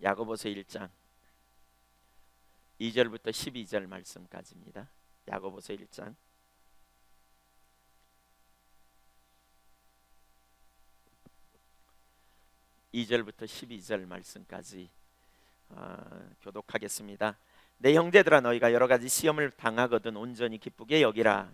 야고보서 1장 2절부터 12절 말씀까지입니다. 야고보서 1장 2절부터 12절 말씀까지 교독하겠습니다. 내 형제들아, 너희가 여러 가지 시험을 당하거든 온전히 기쁘게 여기라.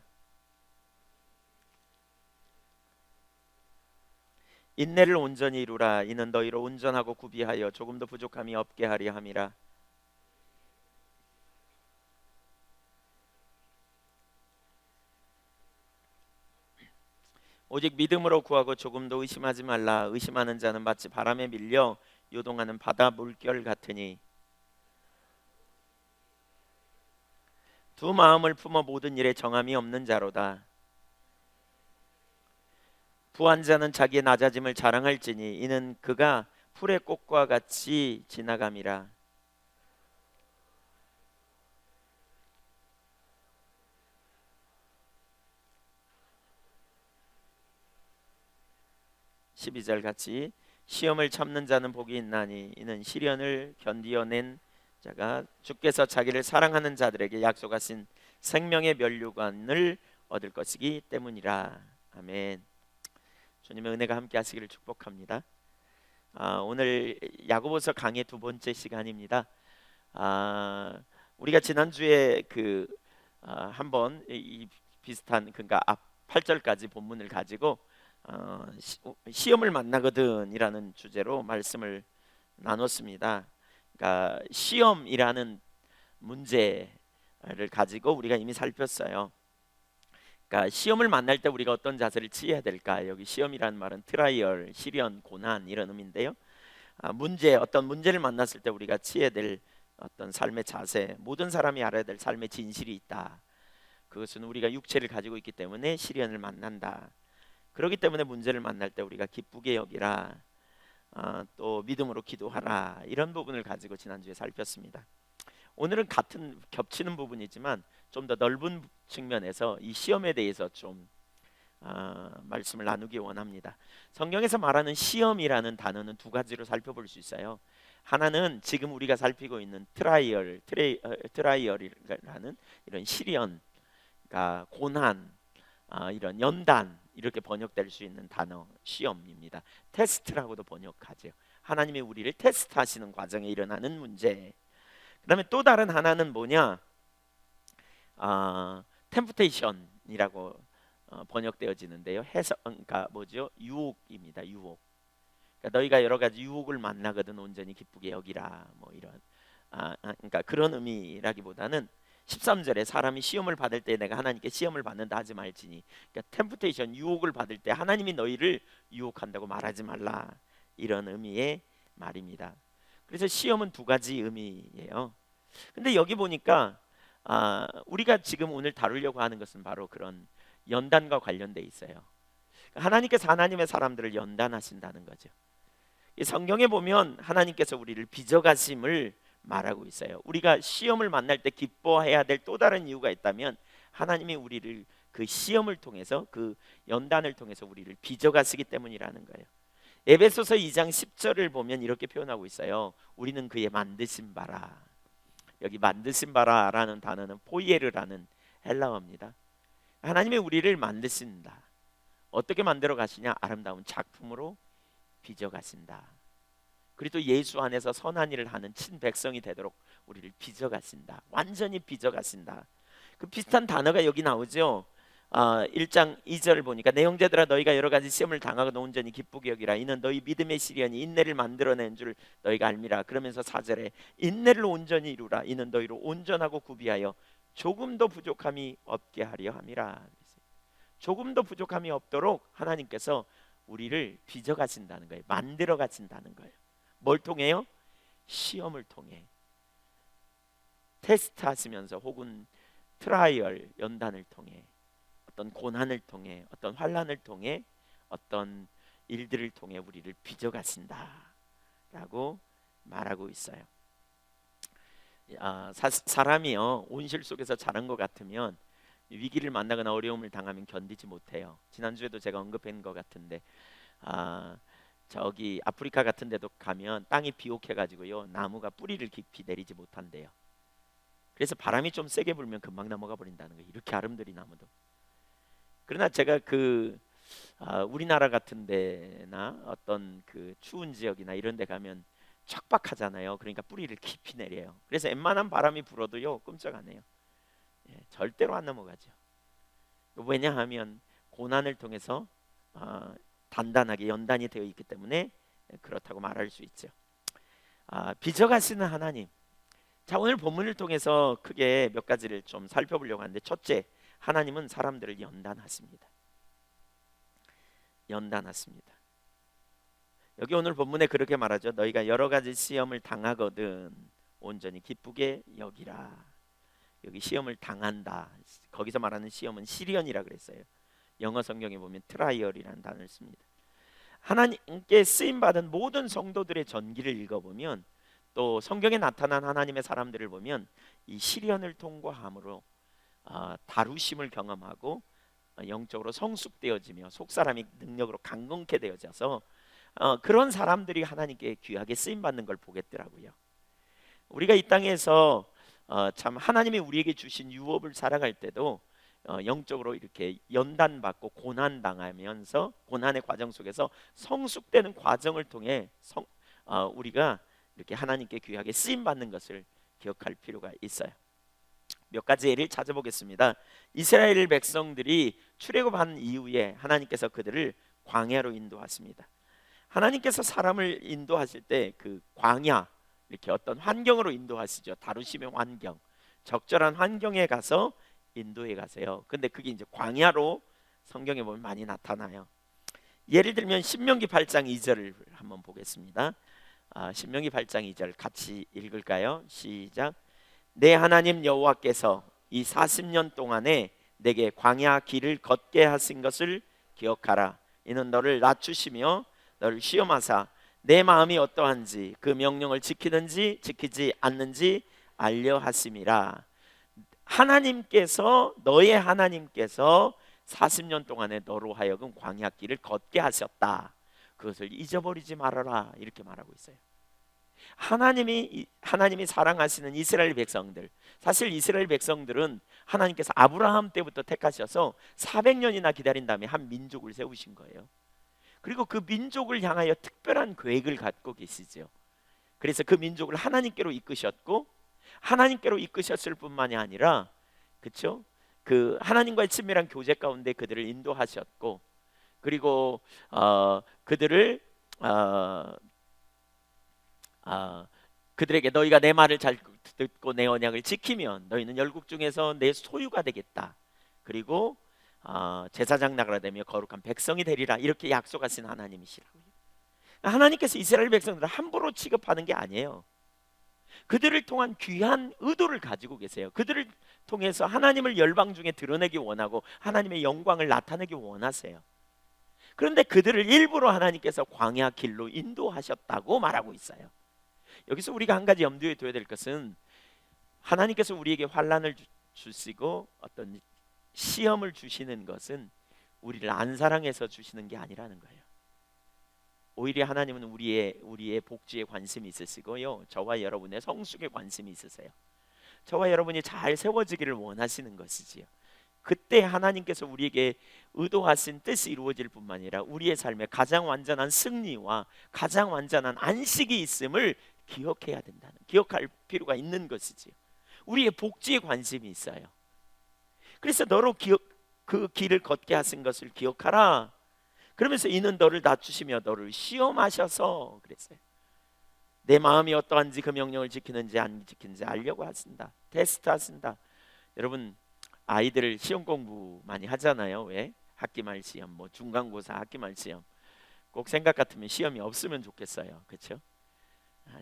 인내를 온전히 이루라. 이는 너희를 온전하고 구비하여 조금도 부족함이 없게 하려 함이라. 오직 믿음으로 구하고 조금도 의심하지 말라. 의심하는 자는 마치 바람에 밀려 요동하는 바다 물결 같으니 두 마음을 품어 모든 일에 정함이 없는 자로다. 부한 자는 자기의 낮아짐을 자랑할지니 이는 그가 풀의 꽃과 같이 지나감이라. 십이 절 같이 시험을 참는 자는 복이 있나니 이는 시련을 견디어낸 자가 주께서 자기를 사랑하는 자들에게 약속하신 생명의 면류관을 얻을 것이기 때문이라. 아멘. 주님의 은혜가 함께 하시기를 축복합니다. 오늘 야고보서 강의 두 번째 시간입니다. 우리가 지난주에 한번 이 비슷한 그러니까 앞 8절까지 본문을 가지고 시험을 만나거든 이라는 주제로 말씀을 나눴습니다. 그러니까 시험이라는 문제를 가지고 우리가 이미 살폈어요. 그러니까 시험을 만날 때 우리가 어떤 자세를 취해야 될까? 여기 시험이라는 말은 트라이얼, 시련, 고난 이런 의미인데요. 어떤 문제를 만났을 때 우리가 취해야 될 어떤 삶의 자세, 모든 사람이 알아야 될 삶의 진실이 있다. 그것은 우리가 육체를 가지고 있기 때문에 시련을 만난다. 그렇기 때문에 문제를 만날 때 우리가 기쁘게 여기라, 또 믿음으로 기도하라, 이런 부분을 가지고 지난주에 살폈습니다. 오늘은 같은 겹치는 부분이지만 좀 더 넓은 측면에서 이 시험에 대해서 좀 말씀을 나누기 원합니다. 성경에서 말하는 시험이라는 단어는 두 가지로 살펴볼 수 있어요. 하나는 지금 우리가 살피고 있는 트라이얼이라는 이런 시련, 그러니까 고난, 이런 연단, 이렇게 번역될 수 있는 단어 시험입니다. 테스트라고도 번역하죠. 하나님이 우리를 테스트하시는 과정에 일어나는 문제. 그 다음에 또 다른 하나는 뭐냐, 템프테이션이라고 번역되어지는데요. 그러니까 뭐죠? 유혹입니다. 유혹. 그러니까 너희가 여러 가지 유혹을 만나거든 온전히 기쁘게 여기라, 뭐 이런 그러니까 그런 의미라기보다는 13절에 사람이 시험을 받을 때 내가 하나님께 시험을 받는다 하지 말지니, 그러니까 템프테이션, 유혹을 받을 때 하나님이 너희를 유혹한다고 말하지 말라, 이런 의미의 말입니다. 그래서 시험은 두 가지 의미예요. 근데 여기 보니까 우리가 지금 오늘 다루려고 하는 것은 바로 그런 연단과 관련돼 있어요. 하나님께서 하나님의 사람들을 연단하신다는 거죠. 이 성경에 보면 하나님께서 우리를 빚어가심을 말하고 있어요. 우리가 시험을 만날 때 기뻐해야 될 또 다른 이유가 있다면 하나님이 우리를 그 시험을 통해서, 그 연단을 통해서 우리를 빚어가시기 때문이라는 거예요. 에베소서 2장 10절을 보면 이렇게 표현하고 있어요. 우리는 그의 만드신 바라. 여기 만드신 바라라는 단어는 포이에르라는 헬라어입니다. 하나님이 우리를 만드신다. 어떻게 만들어 가시냐? 아름다운 작품으로 빚어 가신다. 그리고 또 예수 안에서 선한 일을 하는 친백성이 되도록 우리를 빚어 가신다. 완전히 빚어 가신다. 그 비슷한 단어가 여기 나오죠. 1장 2절을 보니까 내 형제들아, 너희가 여러 가지 시험을 당하고 온전히 기쁘게 여기라. 이는 너희 믿음의 시련이 인내를 만들어낸 줄 너희가 알미라. 그러면서 4절에 인내를 온전히 이루라. 이는 너희로 온전하고 구비하여 조금도 부족함이 없게 하려 함이라. 조금도 부족함이 없도록 하나님께서 우리를 빚어 가신다는 거예요. 만들어 가신다는 거예요. 뭘 통해요? 시험을 통해, 테스트 하시면서, 혹은 트라이얼, 연단을 통해, 어떤 고난을 통해, 어떤 환난을 통해, 어떤 일들을 통해 우리를 빚어 가신다라고 말하고 있어요. 사람이요, 온실 속에서 자란 것 같으면 위기를 만나거나 어려움을 당하면 견디지 못해요. 지난주에도 제가 언급한 것 같은데 저기 아프리카 같은 데도 가면 땅이 비옥해 가지고요, 나무가 뿌리를 깊이 내리지 못한대요. 그래서 바람이 좀 세게 불면 금방 넘어가 버린다는 거예요. 이렇게 아름드리 나무도. 그러나 제가 우리나라 같은 데나 어떤 그 추운 지역이나 이런 데 가면 척박하잖아요. 그러니까 뿌리를 깊이 내려요. 그래서 웬만한 바람이 불어도요, 꼼짝 안 해요. 절대로 안 넘어가죠. 왜냐하면 고난을 통해서 단단하게 연단이 되어 있기 때문에 그렇다고 말할 수 있죠. 빚어가시는 하나님. 자, 오늘 본문을 통해서 크게 몇 가지를 좀 살펴보려고 하는데, 첫째, 하나님은 사람들을 연단하십니다. 연단하십니다. 여기 오늘 본문에 그렇게 말하죠. 너희가 여러 가지 시험을 당하거든 온전히 기쁘게 여기라. 여기 시험을 당한다. 거기서 말하는 시험은 시련이라 그랬어요. 영어 성경에 보면 트라이얼이라는 단어를 씁니다. 하나님께 쓰임 받은 모든 성도들의 전기를 읽어보면, 또 성경에 나타난 하나님의 사람들을 보면 이 시련을 통과함으로 다루심을 경험하고 영적으로 성숙되어지며 속사람이 능력으로 강건케 되어져서 그런 사람들이 하나님께 귀하게 쓰임 받는 걸 보겠더라고요. 우리가 이 땅에서 참 하나님이 우리에게 주신 유업을 살아갈 때도 영적으로 이렇게 연단받고 고난당하면서 고난의 과정 속에서 성숙되는 과정을 통해 우리가 이렇게 하나님께 귀하게 쓰임 받는 것을 기억할 필요가 있어요. 몇 가지 예를 찾아보겠습니다. 이스라엘 백성들이 출애굽한 이후에 하나님께서 그들을 광야로 인도하십니다. 하나님께서 사람을 인도하실 때 그 광야, 이렇게 어떤 환경으로 인도하시죠. 다루심의 환경, 적절한 환경에 가서 인도해 가세요. 근데 그게 이제 광야로 성경에 보면 많이 나타나요. 예를 들면 신명기 8장 2절을 한번 보겠습니다. 신명기 8장 2절 같이 읽을까요? 시작. 내 하나님 여호와께서 이 40년 동안에 내게 광야 길을 걷게 하신 것을 기억하라. 이는 너를 낮추시며 너를 시험하사 내 마음이 어떠한지 그 명령을 지키는지 지키지 않는지 알려 하심이라. 하나님께서, 너의 하나님께서 40년 동안에 너로 하여금 광야 길을 걷게 하셨다. 그것을 잊어버리지 말아라. 이렇게 말하고 있어요. 하나님이 사랑하시는 이스라엘 백성들, 사실 이스라엘 백성들은 하나님께서 아브라함 때부터 택하셔서 400년이나 기다린 다음에 한 민족을 세우신 거예요. 그리고 그 민족을 향하여 특별한 계획을 갖고 계시죠. 그래서 그 민족을 하나님께로 이끄셨고, 하나님께로 이끄셨을 뿐만이 아니라, 그렇죠? 그 하나님과의 친밀한 교제 가운데 그들을 인도하셨고, 그리고 그들을 그들에게 너희가 내 말을 잘 듣고 내 언약을 지키면 너희는 열국 중에서 내 소유가 되겠다. 그리고 제사장 나라가 되며 거룩한 백성이 되리라. 이렇게 약속하신 하나님이시라고요. 하나님께서 이스라엘 백성들을 함부로 취급하는 게 아니에요. 그들을 통한 귀한 의도를 가지고 계세요. 그들을 통해서 하나님을 열방 중에 드러내기 원하고 하나님의 영광을 나타내기 원하세요. 그런데 그들을 일부러 하나님께서 광야 길로 인도하셨다고 말하고 있어요. 여기서 우리가 한 가지 염두에 둬야 될 것은, 하나님께서 우리에게 환난을 주시고 어떤 시험을 주시는 것은 우리를 안 사랑해서 주시는 게 아니라는 거예요. 오히려 하나님은 우리의 복지에 관심이 있으시고요, 저와 여러분의 성숙에 관심이 있으세요. 저와 여러분이 잘 세워지기를 원하시는 것이지요. 그때 하나님께서 우리에게 의도하신 뜻이 이루어질 뿐만 아니라 우리의 삶에 가장 완전한 승리와 가장 완전한 안식이 있음을 기억할 필요가 있는 것이지요. 우리의 복지에 관심이 있어요. 그래서 너로 그 길을 걷게 하신 것을 기억하라. 그러면서 이는 너를 낮추시며 너를 시험하셔서 그랬어요. 내 마음이 어떠한지 그 명령을 지키는지 안 지키는지 알려고 하신다. 테스트 하신다. 여러분, 아이들 시험 공부 많이 하잖아요. 왜? 학기말 시험, 뭐 중간고사 학기말 시험. 꼭 생각 같으면 시험이 없으면 좋겠어요. 그렇죠?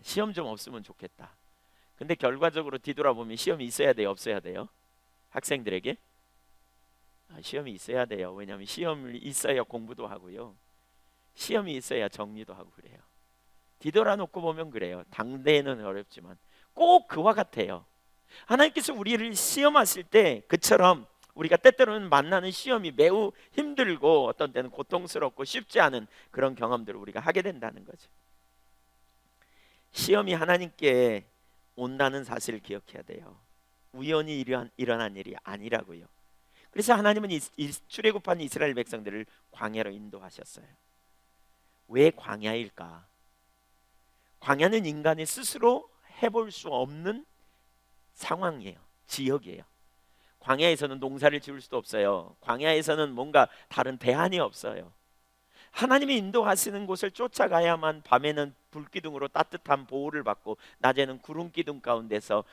시험 좀 없으면 좋겠다. 근데 결과적으로 뒤돌아보면 시험이 있어야 돼요, 없어야 돼요? 학생들에게 시험이 있어야 돼요. 왜냐하면 시험이 있어야 공부도 하고요, 시험이 있어야 정리도 하고 그래요. 뒤돌아놓고 보면 그래요. 당대에는 어렵지만 꼭 그와 같아요. 하나님께서 우리를 시험하실 때 그처럼 우리가 때때로는 만나는 시험이 매우 힘들고 어떤 때는 고통스럽고 쉽지 않은 그런 경험들을 우리가 하게 된다는 거죠. 시험이 하나님께 온다는 사실을 기억해야 돼요. 우연히 일어난 일이 아니라고요. 그래서 하나님은 출애굽한 이스라엘 백성들을 광야로 인도하셨어요. 왜 광야일까? 광야는 인간이 스스로 해볼 수 없는 상황이에요. 지역이에요. 광야에서는 농사를 지을 수도 없어요. 광야에서는 뭔가 다른 대안이 없어요. 하나님이 인도하시는 곳을 쫓아가야만 밤에는 불기둥으로 따뜻한 보호를 받고 낮에는 구름기둥 가운데서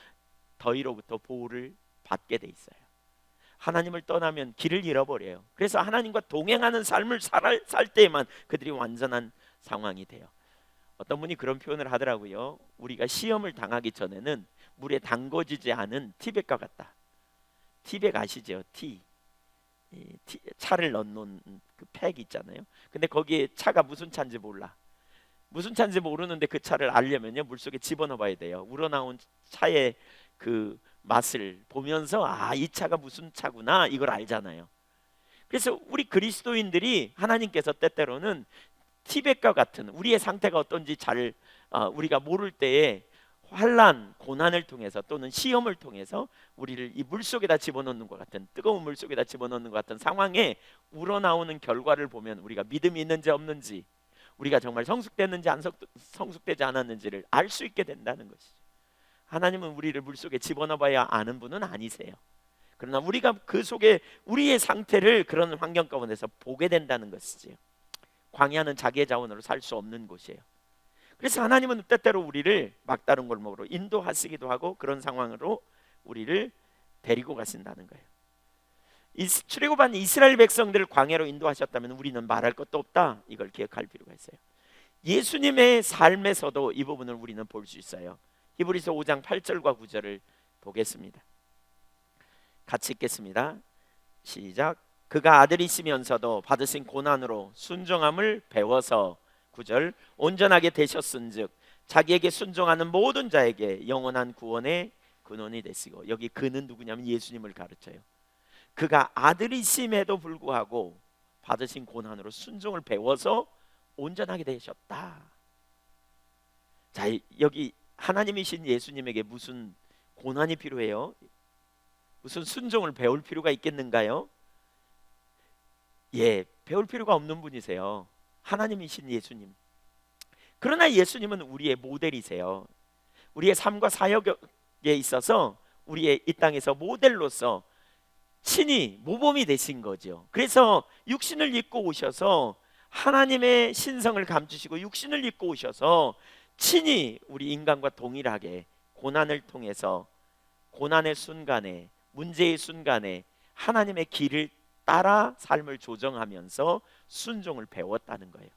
더위로부터 보호를 받게 돼 있어요. 하나님을 떠나면 길을 잃어버려요. 그래서 하나님과 동행하는 삶을 살 때에만 그들이 완전한 상황이 돼요. 어떤 분이 그런 표현을 하더라고요. 우리가 시험을 당하기 전에는 물에 담궈지지 않은 티백과 같다. 티백 아시죠? 차를 넣는 그 팩 있잖아요. 근데 거기에 차가 무슨 차인지 몰라. 무슨 차인지 모르는데 그 차를 알려면요 물속에 집어넣어봐야 돼요. 우러나온 차의 그 맛을 보면서 이 차가 무슨 차구나 이걸 알잖아요. 그래서 우리 그리스도인들이 하나님께서 때때로는 티백과 같은 우리의 상태가 어떤지 잘 우리가 모를 때에 환난, 고난을 통해서 또는 시험을 통해서 우리를 이 물속에다 집어넣는 것 같은 뜨거운 물속에다 집어넣는 것 같은 상황에 우러나오는 결과를 보면 우리가 믿음이 있는지 없는지 우리가 정말 성숙됐는지 안 성숙되지 않았는지를 알 수 있게 된다는 것이죠. 하나님은 우리를 물속에 집어넣어봐야 아는 분은 아니세요. 그러나 우리가 그 속에 우리의 상태를 그런 환경 가운데서 보게 된다는 것이지요. 광야는 자기의 자원으로 살 수 없는 곳이에요. 그래서 하나님은 때때로 우리를 막다른 골목으로 인도하시기도 하고 그런 상황으로 우리를 데리고 가신다는 거예요. 출애굽한 이스라엘 백성들을 광야로 인도하셨다면 우리는 말할 것도 없다. 이걸 기억할 필요가 있어요. 예수님의 삶에서도 이 부분을 우리는 볼 수 있어요. 히브리서 5장 8절과 9절을 보겠습니다. 같이 읽겠습니다. 시작. 그가 아들이시면서도 받으신 고난으로 순종함을 배워서 9절 온전하게 되셨은즉 자기에게 순종하는 모든 자에게 영원한 구원의 근원이 되시고, 여기 그는 누구냐면 예수님을 가르쳐요. 그가 아들이심에도 불구하고 받으신 고난으로 순종을 배워서 온전하게 되셨다. 자, 여기 하나님이신 예수님에게 무슨 고난이 필요해요? 무슨 순종을 배울 필요가 있겠는가요? 예, 배울 필요가 없는 분이세요. 하나님이신 예수님. 그러나 예수님은 우리의 모델이세요. 우리의 삶과 사역에 있어서 우리의 이 땅에서 모델로서 친히 모범이 되신 거죠. 그래서 육신을 입고 오셔서 하나님의 신성을 감추시고 육신을 입고 오셔서 친히 우리 인간과 동일하게 고난을 통해서 고난의 순간에 문제의 순간에 하나님의 길을 따라 삶을 조정하면서 순종을 배웠다는 거예요.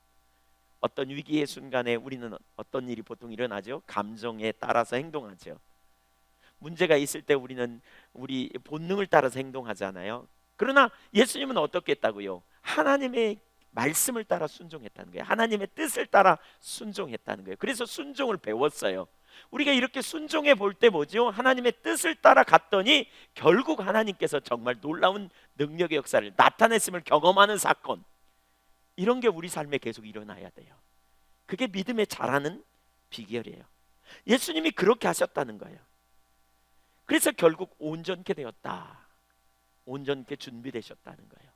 어떤 위기의 순간에 우리는 어떤 일이 보통 일어나죠? 감정에 따라서 행동하죠. 문제가 있을 때 우리는 우리 본능을 따라서 행동하잖아요. 그러나 예수님은 어떻게 했다고요? 하나님의 말씀을 따라 순종했다는 거예요. 하나님의 뜻을 따라 순종했다는 거예요. 그래서 순종을 배웠어요. 우리가 이렇게 순종해 볼 때 뭐죠? 하나님의 뜻을 따라 갔더니 결국 하나님께서 정말 놀라운 능력의 역사를 나타냈음을 경험하는 사건, 이런 게 우리 삶에 계속 일어나야 돼요. 그게 믿음의 자라는 비결이에요. 예수님이 그렇게 하셨다는 거예요. 그래서 결국 온전케 되었다. 온전케 준비되셨다는 거예요.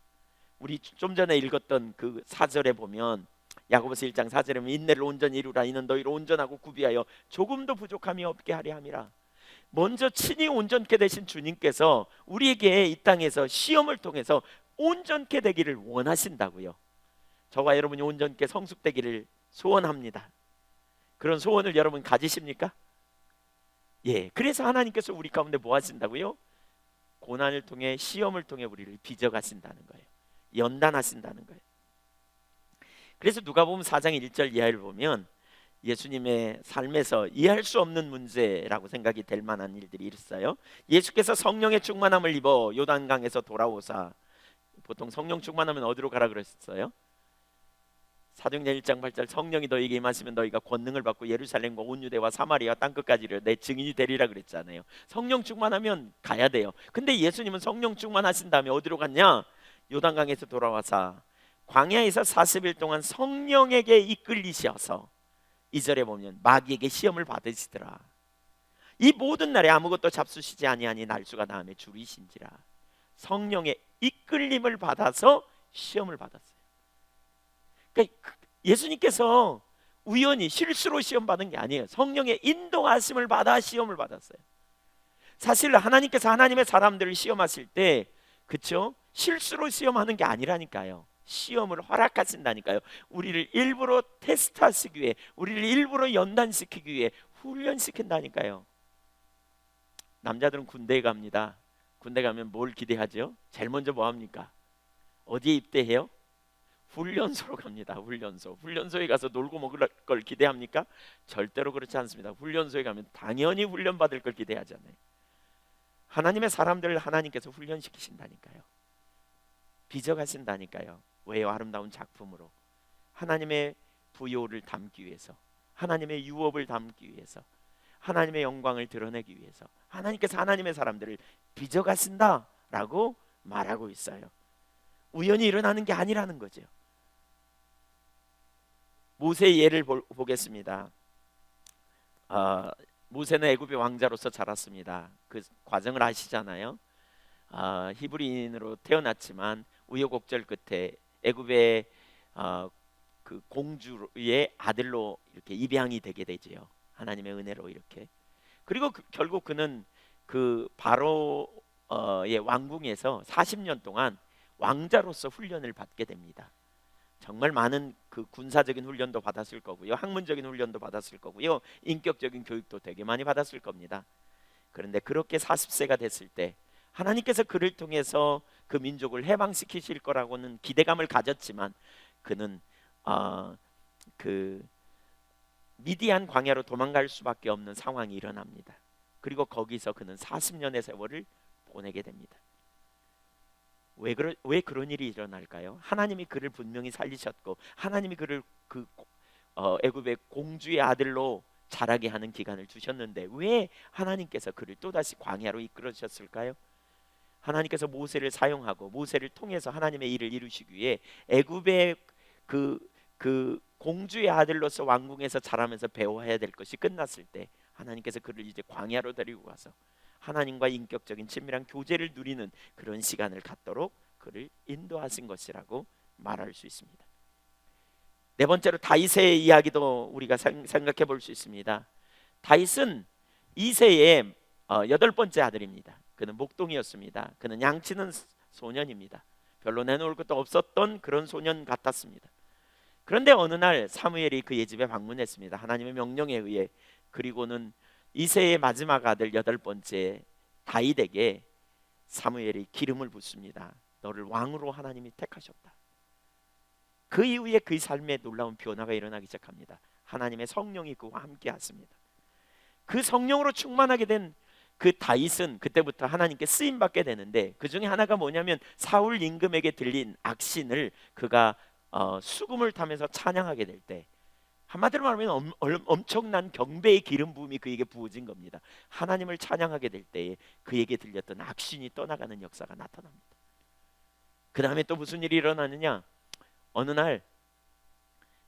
우리 좀 전에 읽었던 그 4절에 보면 야고보서 1장 4절에 보면 인내를 온전히 이루라. 이는 너희를 온전하고 구비하여 조금도 부족함이 없게 하려 함이라. 먼저 친히 온전케 되신 주님께서 우리에게 이 땅에서 시험을 통해서 온전케 되기를 원하신다고요. 저와 여러분이 온전케 성숙되기를 소원합니다. 그런 소원을 여러분 가지십니까? 예, 그래서 하나님께서 우리 가운데 뭐 하신다고요? 고난을 통해 시험을 통해 우리를 빚어가신다는 거예요. 연단하신다는 거예요. 그래서 누가복음 4장 1절 이하를 보면 예수님의 삶에서 이해할 수 없는 문제라고 생각이 될 만한 일들이 있어요. 예수께서 성령의 충만함을 입어 요단강에서 돌아오사, 보통 성령 충만하면 어디로 가라 그랬어요? 사도행전 1장 8절 성령이 너희에게 임하시면 너희가 권능을 받고 예루살렘과 온 유대와 사마리아 땅끝까지 내 증인이 되리라 그랬잖아요. 성령 충만하면 가야 돼요. 근데 예수님은 성령 충만하신 다음에 어디로 갔냐? 요단강에서 돌아와서 광야에서 40일 동안 성령에게 이끌리셔서 2절에 보면 마귀에게 시험을 받으시더라. 이 모든 날에 아무것도 잡수시지 아니하니 날수가 다음에 줄이신지라. 성령의 이끌림을 받아서 시험을 받았어요. 그러니까 예수님께서 우연히 실수로 시험 받은 게 아니에요. 성령의 인도하심을 받아 시험을 받았어요. 사실 하나님께서 하나님의 사람들을 시험하실 때, 그렇죠? 실수로 시험하는 게 아니라니까요. 시험을 허락하신다니까요. 우리를 일부러 테스트하시기 위해, 우리를 일부러 연단시키기 위해 훈련시킨다니까요. 남자들은 군대에 갑니다. 군대 가면 뭘 기대하죠? 제일 먼저 뭐 합니까? 어디에 입대해요? 훈련소로 갑니다. 훈련소에 가서 놀고 먹을 걸 기대합니까? 절대로 그렇지 않습니다. 훈련소에 가면 당연히 훈련받을 걸 기대하잖아요. 하나님의 사람들을 하나님께서 훈련시키신다니까요. 빚어가신다니까요. 왜요? 아름다운 작품으로 하나님의 부요를 담기 위해서, 하나님의 유업을 담기 위해서, 하나님의 영광을 드러내기 위해서 하나님께서 하나님의 사람들을 빚어가신다라고 말하고 있어요. 우연히 일어나는 게 아니라는 거죠. 모세의 예를 보겠습니다. 모세는 애굽의 왕자로서 자랐습니다. 그 과정을 아시잖아요. 히브리인으로 태어났지만 우여곡절 끝에 애굽의 그 공주의 아들로 이렇게 입양이 되게 되지요. 하나님의 은혜로 이렇게. 그리고 결국 그는 그 바로의 왕궁에서 40년 동안 왕자로서 훈련을 받게 됩니다. 정말 많은 그 군사적인 훈련도 받았을 거고요, 학문적인 훈련도 받았을 거고요, 인격적인 교육도 되게 많이 받았을 겁니다. 그런데 그렇게 40세가 됐을 때 하나님께서 그를 통해서 그 민족을 해방시키실 거라고는 기대감을 가졌지만 그는 그 미디안 광야로 도망갈 수밖에 없는 상황이 일어납니다. 그리고 거기서 그는 40년의 세월을 보내게 됩니다. 왜 그런 일이 일어날까요? 하나님이 그를 분명히 살리셨고 하나님이 그를 그 애굽의 공주의 아들로 자라게 하는 기간을 주셨는데 왜 하나님께서 그를 또다시 광야로 이끌어 주셨을까요? 하나님께서 모세를 사용하고 모세를 통해서 하나님의 일을 이루시기 위해 애굽의 그 공주의 아들로서 왕궁에서 자라면서 배워야 될 것이 끝났을 때 하나님께서 그를 이제 광야로 데리고 가서 하나님과 인격적인 친밀한 교제를 누리는 그런 시간을 갖도록 그를 인도하신 것이라고 말할 수 있습니다. 네 번째로 다윗의 이야기도 우리가 생각해 볼 수 있습니다. 다윗은 이새의 8번째 아들입니다. 그는 목동이었습니다. 그는 양치는 소년입니다. 별로 내놓을 것도 없었던 그런 소년 같았습니다. 그런데 어느 날 사무엘이 그의 집에 방문했습니다. 하나님의 명령에 의해. 그리고는 이새의 마지막 아들 8번째 다윗에게 사무엘이 기름을 붓습니다. 너를 왕으로 하나님이 택하셨다. 그 이후에 그의 삶에 놀라운 변화가 일어나기 시작합니다. 하나님의 성령이 그와 함께 하십니다. 그 성령으로 충만하게 된 그 다윗은 그때부터 하나님께 쓰임 받게 되는데 그 중에 하나가 뭐냐면 사울 임금에게 들린 악신을 그가 수금을 타면서 찬양하게 될 때, 한마디로 말하면 엄청난 경배의 기름 부음이 그에게 부어진 겁니다. 하나님을 찬양하게 될 때에 그에게 들렸던 악신이 떠나가는 역사가 나타납니다. 그 다음에 또 무슨 일이 일어나느냐, 어느 날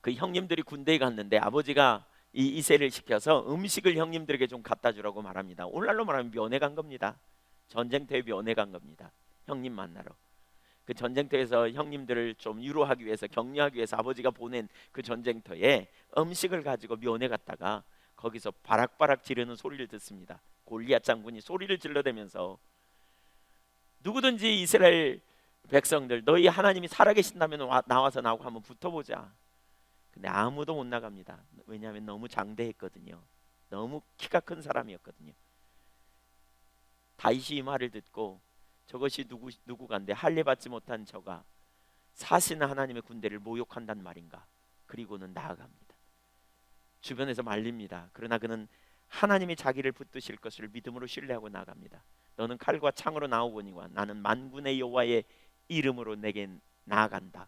그 형님들이 군대에 갔는데 아버지가 이 이새를 시켜서 음식을 형님들에게 좀 갖다 주라고 말합니다. 오늘날로 말하면 면회 간 겁니다. 전쟁터에 면회 간 겁니다. 형님 만나러. 그 전쟁터에서 형님들을 좀 위로하기 위해서, 격려하기 위해서 아버지가 보낸 그 전쟁터에 음식을 가지고 면회 갔다가 거기서 바락바락 지르는 소리를 듣습니다. 골리앗 장군이 소리를 질러대면서 누구든지 이스라엘 백성들, 너희 하나님이 살아계신다면 나와서 나하고 한번 붙어보자. 근데 아무도 못 나갑니다. 왜냐하면 너무 장대했거든요. 너무 키가 큰 사람이었거든요. 다윗이 이 말을 듣고 저것이 누구간데 할례 받지 못한 저가 사시는 하나님의 군대를 모욕한단 말인가. 그리고는 나아갑니다. 주변에서 말립니다. 그러나 그는 하나님이 자기를 붙드실 것을 믿음으로 신뢰하고 나아갑니다. 너는 칼과 창으로 나오거니와 나는 만군의 여호와의 이름으로 내게 나아간다.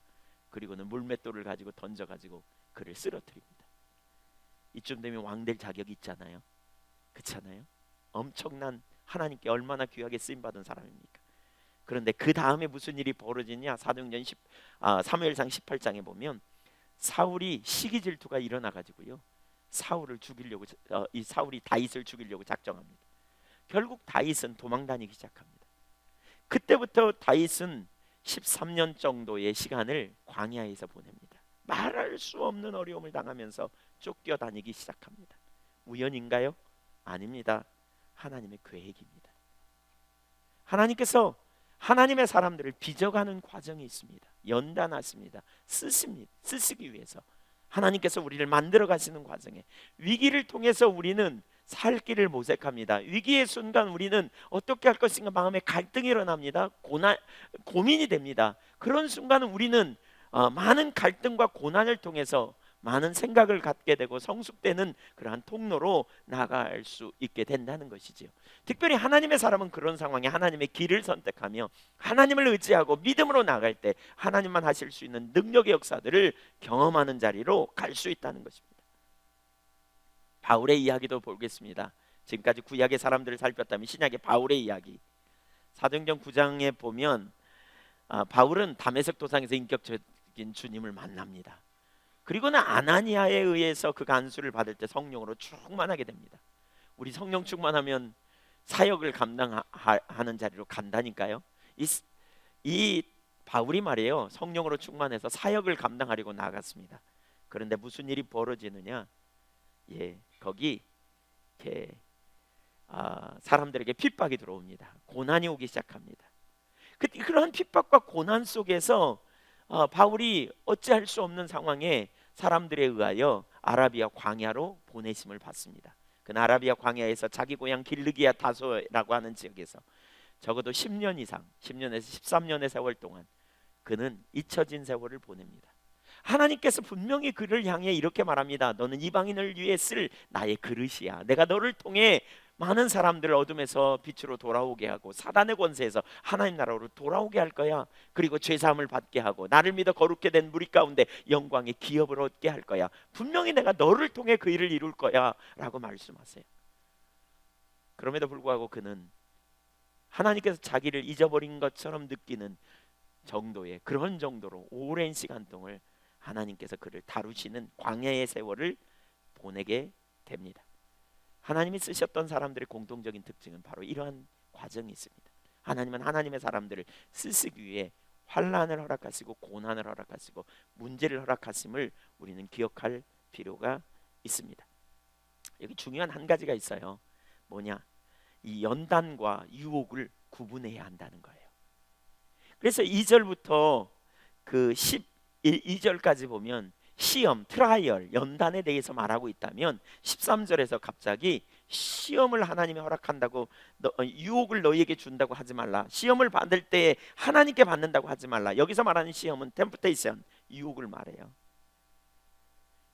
그리고는 물맷돌을 가지고 던져가지고 그를 쓰러뜨립니다. 이쯤 되면 왕 될 자격이 있잖아요. 그렇잖아요. 엄청난, 하나님께 얼마나 귀하게 쓰임받은 사람입니까? 그런데 그 다음에 무슨 일이 벌어지냐? 사무엘상 18장에 보면 사울이 시기 질투가 일어나 가지고요, 이 사울이 다윗을 죽이려고 작정합니다. 결국 다윗은 도망 다니기 시작합니다. 그때부터 다윗은 13년 정도의 시간을 광야에서 보냅니다. 말할 수 없는 어려움을 당하면서 쫓겨다니기 시작합니다. 우연인가요? 아닙니다. 하나님의 계획입니다. 하나님께서 하나님의 사람들을 빚어가는 과정이 있습니다. 연단하십니다. 쓰시기 위해서 하나님께서 우리를 만들어 가시는 과정에 위기를 통해서 우리는 살 길을 모색합니다. 위기의 순간 우리는 어떻게 할 것인가 마음에 갈등이 일어납니다. 고민이 됩니다. 그런 순간은 우리는 많은 갈등과 고난을 통해서 많은 생각을 갖게 되고 성숙되는 그러한 통로로 나아갈 수 있게 된다는 것이지요. 특별히 하나님의 사람은 그런 상황에 하나님의 길을 선택하며 하나님을 의지하고 믿음으로 나아갈 때 하나님만 하실 수 있는 능력의 역사들을 경험하는 자리로 갈 수 있다는 것입니다. 바울의 이야기도 보겠습니다. 지금까지 구약의 사람들을 살폈다면 신약의 바울의 이야기, 사도행전 9장에 보면 바울은 다메섹 도상에서 인격적인 주님을 만납니다. 그리고는 아나니아에 의해서 그가 안수를 받을 때 성령으로 충만하게 됩니다. 우리 성령 충만하면 사역을 감당하는 자리로 간다니까요. 이 바울이 말이에요, 성령으로 충만해서 사역을 감당하려고 나갔습니다. 그런데 무슨 일이 벌어지느냐? 거기 사람들에게 핍박이 들어옵니다. 고난이 오기 시작합니다. 그러한 핍박과 고난 속에서 바울이 어찌할 수 없는 상황에 사람들에 의하여 아라비아 광야로 보내심을 받습니다. 그 아라비아 광야에서 자기 고향 길르기아 다소라고 하는 지역에서 적어도 10년 이상, 10년에서 13년의 세월 동안 그는 잊혀진 세월을 보냅니다. 하나님께서 분명히 그를 향해 이렇게 말합니다. 너는 이방인을 위해 쓸 나의 그릇이야. 내가 너를 통해 많은 사람들을 어둠에서 빛으로 돌아오게 하고 사단의 권세에서 하나님 나라로 돌아오게 할 거야. 그리고 죄사함을 받게 하고 나를 믿어 거룩게 된 무리 가운데 영광의 기업을 얻게 할 거야. 분명히 내가 너를 통해 그 일을 이룰 거야 라고 말씀하세요. 그럼에도 불구하고 그는 하나님께서 자기를 잊어버린 것처럼 느끼는 정도의, 그런 정도로 오랜 시간 동안 하나님께서 그를 다루시는 광야의 세월을 보내게 됩니다. 하나님이 쓰셨던 사람들의 공통적인 특징은 바로 이러한 과정이 있습니다. 하나님은 하나님의 사람들을 쓰시기 위해 환난을 허락하시고 고난을 허락하시고 문제를 허락하심을 우리는 기억할 필요가 있습니다. 여기 중요한 한 가지가 있어요. 뭐냐? 이 연단과 유혹을 구분해야 한다는 거예요. 그래서 2절부터 그 12절까지 보면 시험, 트라이얼, 연단에 대해서 말하고 있다면 13절에서 갑자기 시험을 하나님이 허락한다고, 유혹을 너희에게 준다고 하지 말라, 시험을 받을 때 하나님께 받는다고 하지 말라. 여기서 말하는 시험은 템프테이션, 유혹을 말해요.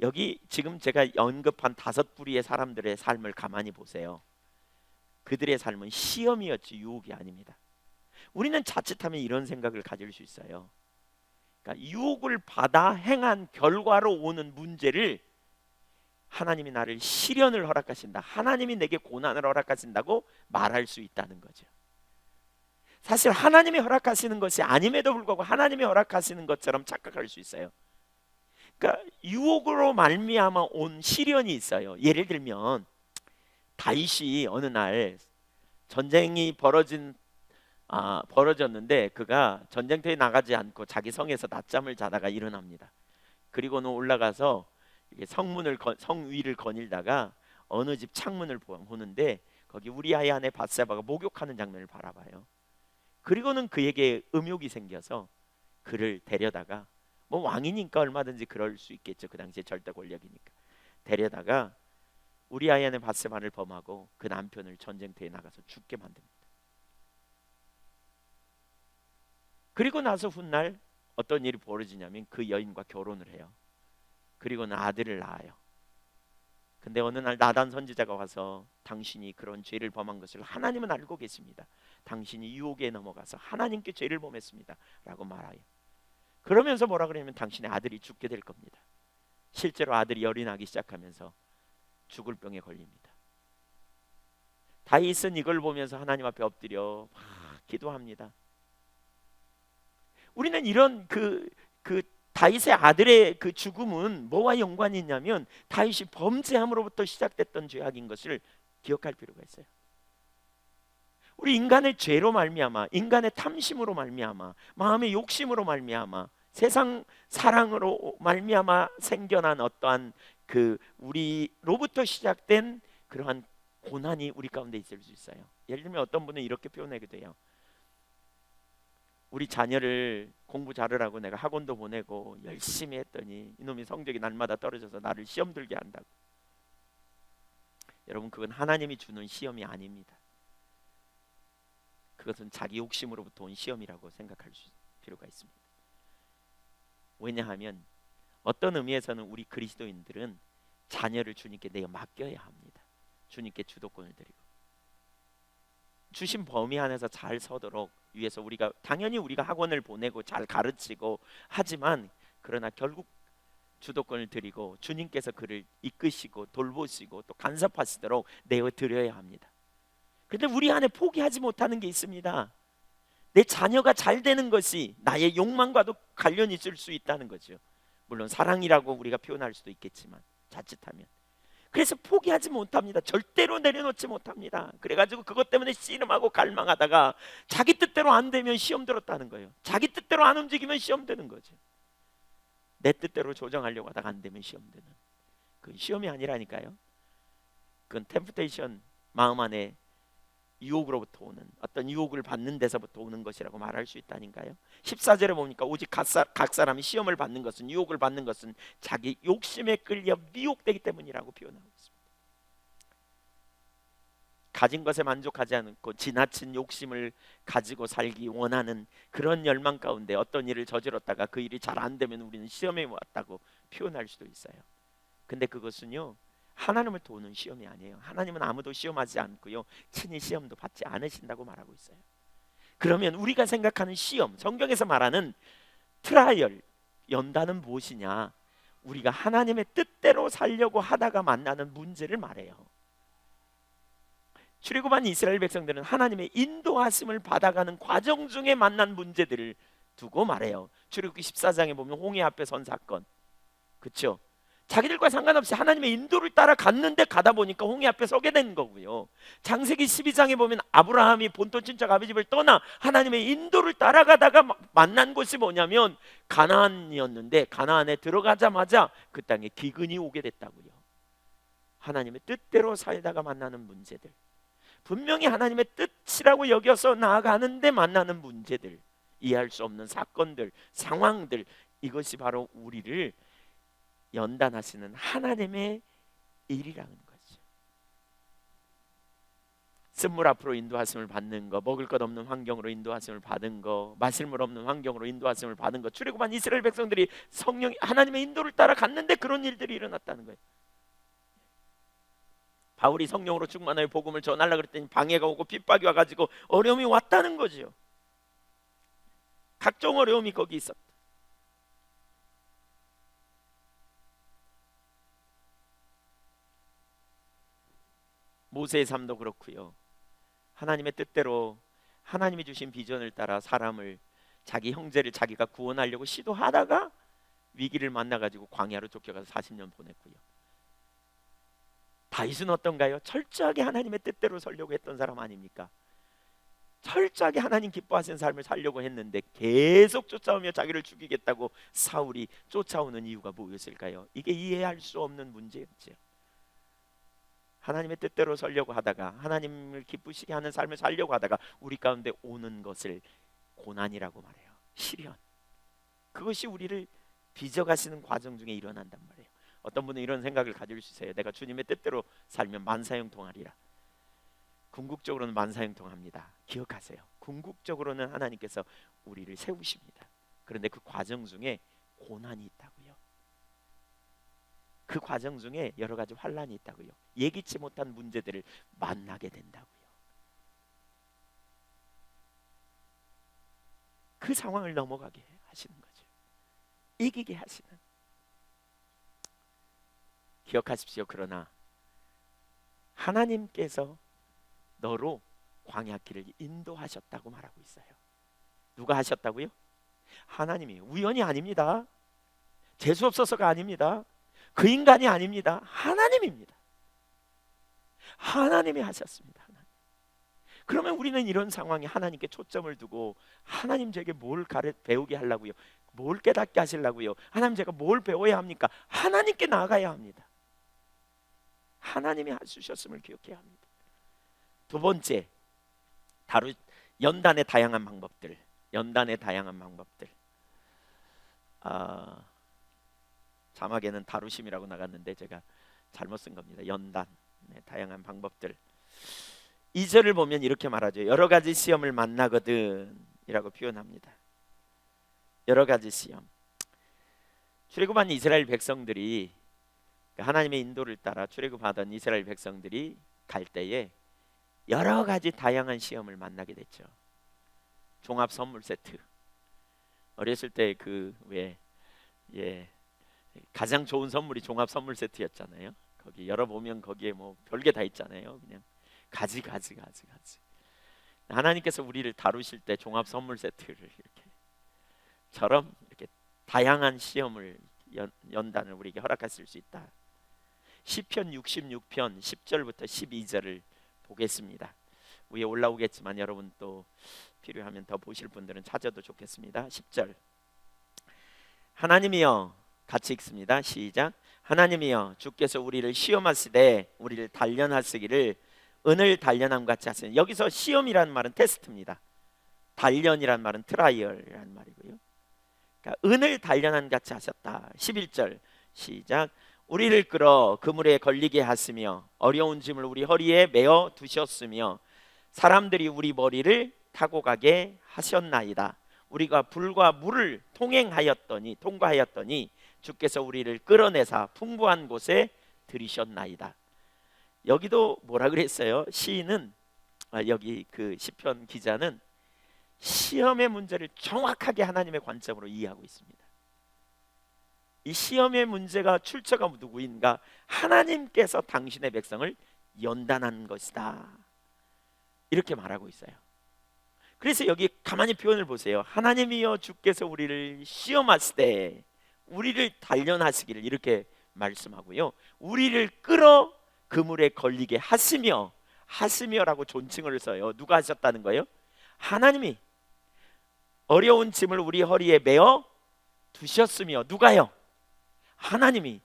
여기 지금 제가 언급한 5부류의 사람들의 삶을 가만히 보세요. 그들의 삶은 시험이었지 유혹이 아닙니다. 우리는 자칫하면 이런 생각을 가질 수 있어요. 그러니까 유혹을 받아 행한 결과로 오는 문제를 하나님이 나를 시련을 허락하신다, 하나님이 내게 고난을 허락하신다고 말할 수 있다는 거죠. 사실 하나님이 허락하시는 것이 아님에도 불구하고 하나님이 허락하시는 것처럼 착각할 수 있어요. 그러니까 유혹으로 말미암아 온 시련이 있어요. 예를 들면 다윗이 어느 날 전쟁이 벌어졌는데 그가 전쟁터에 나가지 않고 자기 성에서 낮잠을 자다가 일어납니다. 그리고는 올라가서 성 위를 거닐다가 어느 집 창문을 보는데 거기 우리아의 아내 밧세바가 목욕하는 장면을 바라봐요. 그리고는 그에게 음욕이 생겨서 그를 데려다가, 뭐 왕이니까 얼마든지 그럴 수 있겠죠. 그 당시에 절대 권력이니까 데려다가 우리아의 아내 밧세바를 범하고 그 남편을 전쟁터에 나가서 죽게 만듭니다. 그리고 나서 훗날 어떤 일이 벌어지냐면 그 여인과 결혼을 해요. 그리고는 아들을 낳아요. 근데 어느 날 나단 선지자가 와서 당신이 그런 죄를 범한 것을 하나님은 알고 계십니다. 당신이 유혹에 넘어가서 하나님께 죄를 범했습니다 라고 말해요. 그러면서 뭐라 그러냐면 당신의 아들이 죽게 될 겁니다. 실제로 아들이 열이 나기 시작하면서 죽을 병에 걸립니다. 다윗은 이걸 보면서 하나님 앞에 엎드려 막 기도합니다. 우리는 이런 그 다윗의 아들의 그 죽음은 뭐와 연관이 있냐면 다윗이 범죄함으로부터 시작됐던 죄악인 것을 기억할 필요가 있어요. 우리 인간의 죄로 말미암아, 인간의 탐심으로 말미암아, 마음의 욕심으로 말미암아, 세상 사랑으로 말미암아 생겨난 어떠한 그 우리로부터 시작된 그러한 고난이 우리 가운데 있을 수 있어요. 예를 들면 어떤 분은 이렇게 표현하게 돼요. 우리 자녀를 공부 잘하라고 내가 학원도 보내고 열심히 했더니 이놈이 성적이 날마다 떨어져서 나를 시험 들게 한다고. 여러분, 그건 하나님이 주는 시험이 아닙니다. 그것은 자기 욕심으로부터 온 시험이라고 생각할 필요가 있습니다. 왜냐하면 어떤 의미에서는 우리 그리스도인들은 자녀를 주님께 내어 맡겨야 합니다. 주님께 주도권을 드리고 주신 범위 안에서 잘 서도록 위해서 당연히 우리가 학원을 보내고 잘 가르치고 하지만 그러나 결국 주도권을 드리고 주님께서 그를 이끄시고 돌보시고 또 간섭하시도록 내어 드려야 합니다. 그런데 우리 안에 포기하지 못하는 게 있습니다. 내 자녀가 잘 되는 것이 나의 욕망과도 관련이 있을 수 있다는 거죠. 물론 사랑이라고 우리가 표현할 수도 있겠지만 자칫하면 그래서 포기하지 못합니다. 절대로 내려놓지 못합니다. 그래가지고 그것 때문에 씨름하고 갈망하다가 자기 뜻대로 안 되면 시험 들었다는 거예요. 자기 뜻대로 안 움직이면 시험 드는 거죠. 내 뜻대로 조정하려고 하다가 안 되면 시험 드는, 그건 시험이 아니라니까요. 그건 템프테이션, 마음 안에 유혹으로부터 오는, 어떤 유혹을 받는 데서부터 오는 것이라고 말할 수 있다니까요. 14절에 보니까 오직 각 사람이 시험을 받는 것은, 유혹을 받는 것은 자기 욕심에 끌려 미혹되기 때문이라고 표현하고 있습니다. 가진 것에 만족하지 않고 지나친 욕심을 가지고 살기 원하는 그런 열망 가운데 어떤 일을 저질렀다가 그 일이 잘 안 되면 우리는 시험에 왔다고 표현할 수도 있어요. 근데 그것은요, 하나님을 도우는 시험이 아니에요. 하나님은 아무도 시험하지 않고요, 친히 시험도 받지 않으신다고 말하고 있어요. 그러면 우리가 생각하는 시험, 성경에서 말하는 트라이얼, 연단은 무엇이냐? 우리가 하나님의 뜻대로 살려고 하다가 만나는 문제를 말해요. 출애굽한 이스라엘 백성들은 하나님의 인도하심을 받아가는 과정 중에 만난 문제들을 두고 말해요. 출애굽기 14장에 보면 홍해 앞에 선 사건, 그렇죠? 자기들과 상관없이 하나님의 인도를 따라 갔는데 가다 보니까 홍해 앞에 서게 된 거고요. 창세기 12장에 보면 아브라함이 본토 친척 아비 집을 떠나 하나님의 인도를 따라가다가 만난 곳이 뭐냐면 가나안이었는데, 가나안에 들어가자마자 그 땅에 기근이 오게 됐다고요. 하나님의 뜻대로 살다가 만나는 문제들, 분명히 하나님의 뜻이라고 여겨서 나아가는데 만나는 문제들, 이해할 수 없는 사건들, 상황들, 이것이 바로 우리를 연단하시는 하나님의 일이라는 거죠. 쓴물 앞으로 인도하심을 받는 거, 먹을 것 없는 환경으로 인도하심을 받은 거, 마실 물 없는 환경으로 인도하심을 받은 거, 출애굽한 이스라엘 백성들이 하나님의 인도를 따라 갔는데 그런 일들이 일어났다는 거예요. 바울이 성령으로 충만하여 복음을 전하려고 그랬더니 방해가 오고 핍박이 와가지고 어려움이 왔다는 거죠. 각종 어려움이 거기 있었다. 모세의 삶도 그렇고요. 하나님의 뜻대로 하나님이 주신 비전을 따라 사람을, 자기 형제를 자기가 구원하려고 시도하다가 위기를 만나가지고 광야로 쫓겨가서 40년 보냈고요. 다윗은 어떤가요? 철저하게 하나님의 뜻대로 살려고 했던 사람 아닙니까? 철저하게 하나님 기뻐하시는 삶을 살려고 했는데 계속 쫓아오며 자기를 죽이겠다고 사울이 쫓아오는 이유가 무엇일까요? 이게 이해할 수 없는 문제였죠. 하나님의 뜻대로 살려고 하다가, 하나님을 기쁘시게 하는 삶을 살려고 하다가 우리 가운데 오는 것을 고난이라고 말해요. 시련. 그것이 우리를 빚어가시는 과정 중에 일어난단 말이에요. 어떤 분은 이런 생각을 가질 수 있어요. 내가 주님의 뜻대로 살면 만사형통하리라. 궁극적으로는 만사형통합니다. 기억하세요. 궁극적으로는 하나님께서 우리를 세우십니다. 그런데 그 과정 중에 고난이 있다고요. 그 과정 중에 여러 가지 환란이 있다고요. 예기치 못한 문제들을 만나게 된다고요. 그 상황을 넘어가게 하시는 거죠. 이기게 하시는. 기억하십시오. 그러나 하나님께서 너로 광야 길을 인도하셨다고 말하고 있어요. 누가 하셨다고요? 하나님이. 우연이 아닙니다. 재수 없어서가 아닙니다. 그 인간이 아닙니다. 하나님입니다. 하나님이 하셨습니다. 하나님. 그러면 우리는 이런 상황에 하나님께 초점을 두고 하나님 제게 뭘 배우게 하려고요? 뭘 깨닫게 하시려고요? 하나님 제가 뭘 배워야 합니까? 하나님께 나아가야 합니다. 하나님이 해주셨음을 기억해야 합니다. 두 번째, 연단의 다양한 방법들. 연단의 다양한 방법들. 자막에는 다루심이라고 나갔는데 제가 잘못 쓴 겁니다. 연단, 다양한 방법들. 2절을 보면 이렇게 말하죠. 여러 가지 시험을 만나거든 이라고 표현합니다. 여러 가지 시험. 출애굽한 이스라엘 백성들이, 하나님의 인도를 따라 출애굽하던 이스라엘 백성들이 갈 때에 여러 가지 다양한 시험을 만나게 됐죠. 종합 선물 세트. 어렸을 때 가장 좋은 선물이 종합 선물 세트였잖아요. 거기 열어보면 거기에 뭐 별게 다 있잖아요. 그냥 가지. 하나님께서 우리를 다루실 때 종합 선물 세트를 이렇게 다양한 시험을 연단을 우리에게 허락하실 수 있다. 시편 66편 10절부터 12절을 보겠습니다. 위에 올라오겠지만 여러분 또 필요하면 더 보실 분들은 찾아도 좋겠습니다. 10절. 하나님이여, 같이 읽습니다. 시작. 하나님이여, 주께서 우리를 시험하시되 우리를 단련하시기를 은을 단련함 같이 하시는. 여기서 시험이라는 말은 테스트입니다. 단련이라는 말은 트라이얼이라는 말이고요. 그러니까 은을 단련함 같이 하셨다. 11절 시작. 우리를 끌어 그물에 걸리게 하시며 어려운 짐을 우리 허리에 메어 두셨으며 사람들이 우리 머리를 타고 가게 하셨나이다. 우리가 불과 물을 통과하였더니 주께서 우리를 끌어내사 풍부한 곳에 들이셨나이다. 여기도 뭐라 그랬어요? 시인은 여기 그 시편 기자는 시험의 문제를 정확하게 하나님의 관점으로 이해하고 있습니다. 이 시험의 문제가 출처가 누구인가? 하나님께서 당신의 백성을 연단한 것이다. 이렇게 말하고 있어요. 그래서 여기 가만히 표현을 보세요. 하나님이여, 주께서 우리를 시험하시되 우리를 단련하시기를 이렇게 말씀하고요. 우리를 끌어 그물에 걸리게 하시며라고 존칭을 써요. 누가 하셨다는 거예요? 하나님이. 어려운 짐을 우리 허리에 메어 두셨으며. 누가요? 하나님이.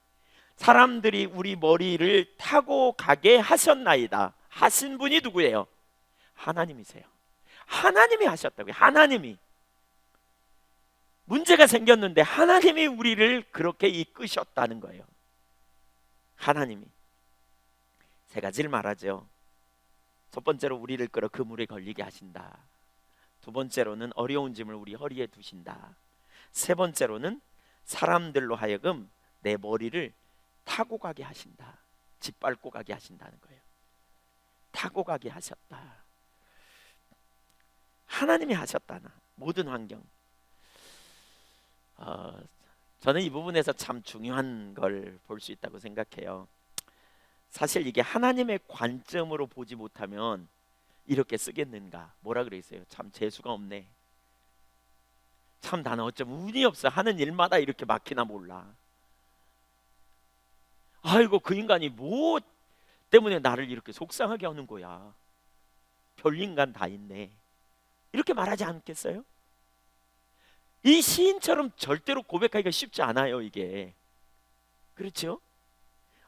사람들이 우리 머리를 타고 가게 하셨나이다. 하신 분이 누구예요? 하나님이세요. 하나님이 하셨다고요. 하나님이. 문제가 생겼는데 하나님이 우리를 그렇게 이끄셨다는 거예요. 하나님이. 세 가지를 말하죠. 첫 번째로 우리를 끌어 그물에 걸리게 하신다. 두 번째로는 어려운 짐을 우리 허리에 두신다. 세 번째로는 사람들로 하여금 내 머리를 타고 가게 하신다. 짓밟고 가게 하신다는 거예요. 타고 가게 하셨다. 하나님이 하셨다나 모든 환경. 저는 이 부분에서 참 중요한 걸 볼 수 있다고 생각해요. 사실 이게 하나님의 관점으로 보지 못하면 이렇게 쓰겠는가? 뭐라 그랬어요? 참 재수가 없네. 참 나는 어쩜 운이 없어. 하는 일마다 이렇게 막히나 몰라. 아이고, 그 인간이 뭐 때문에 나를 이렇게 속상하게 하는 거야. 별인간 다 있네. 이렇게 말하지 않겠어요? 이 시인처럼 절대로 고백하기가 쉽지 않아요, 이게. 그렇죠?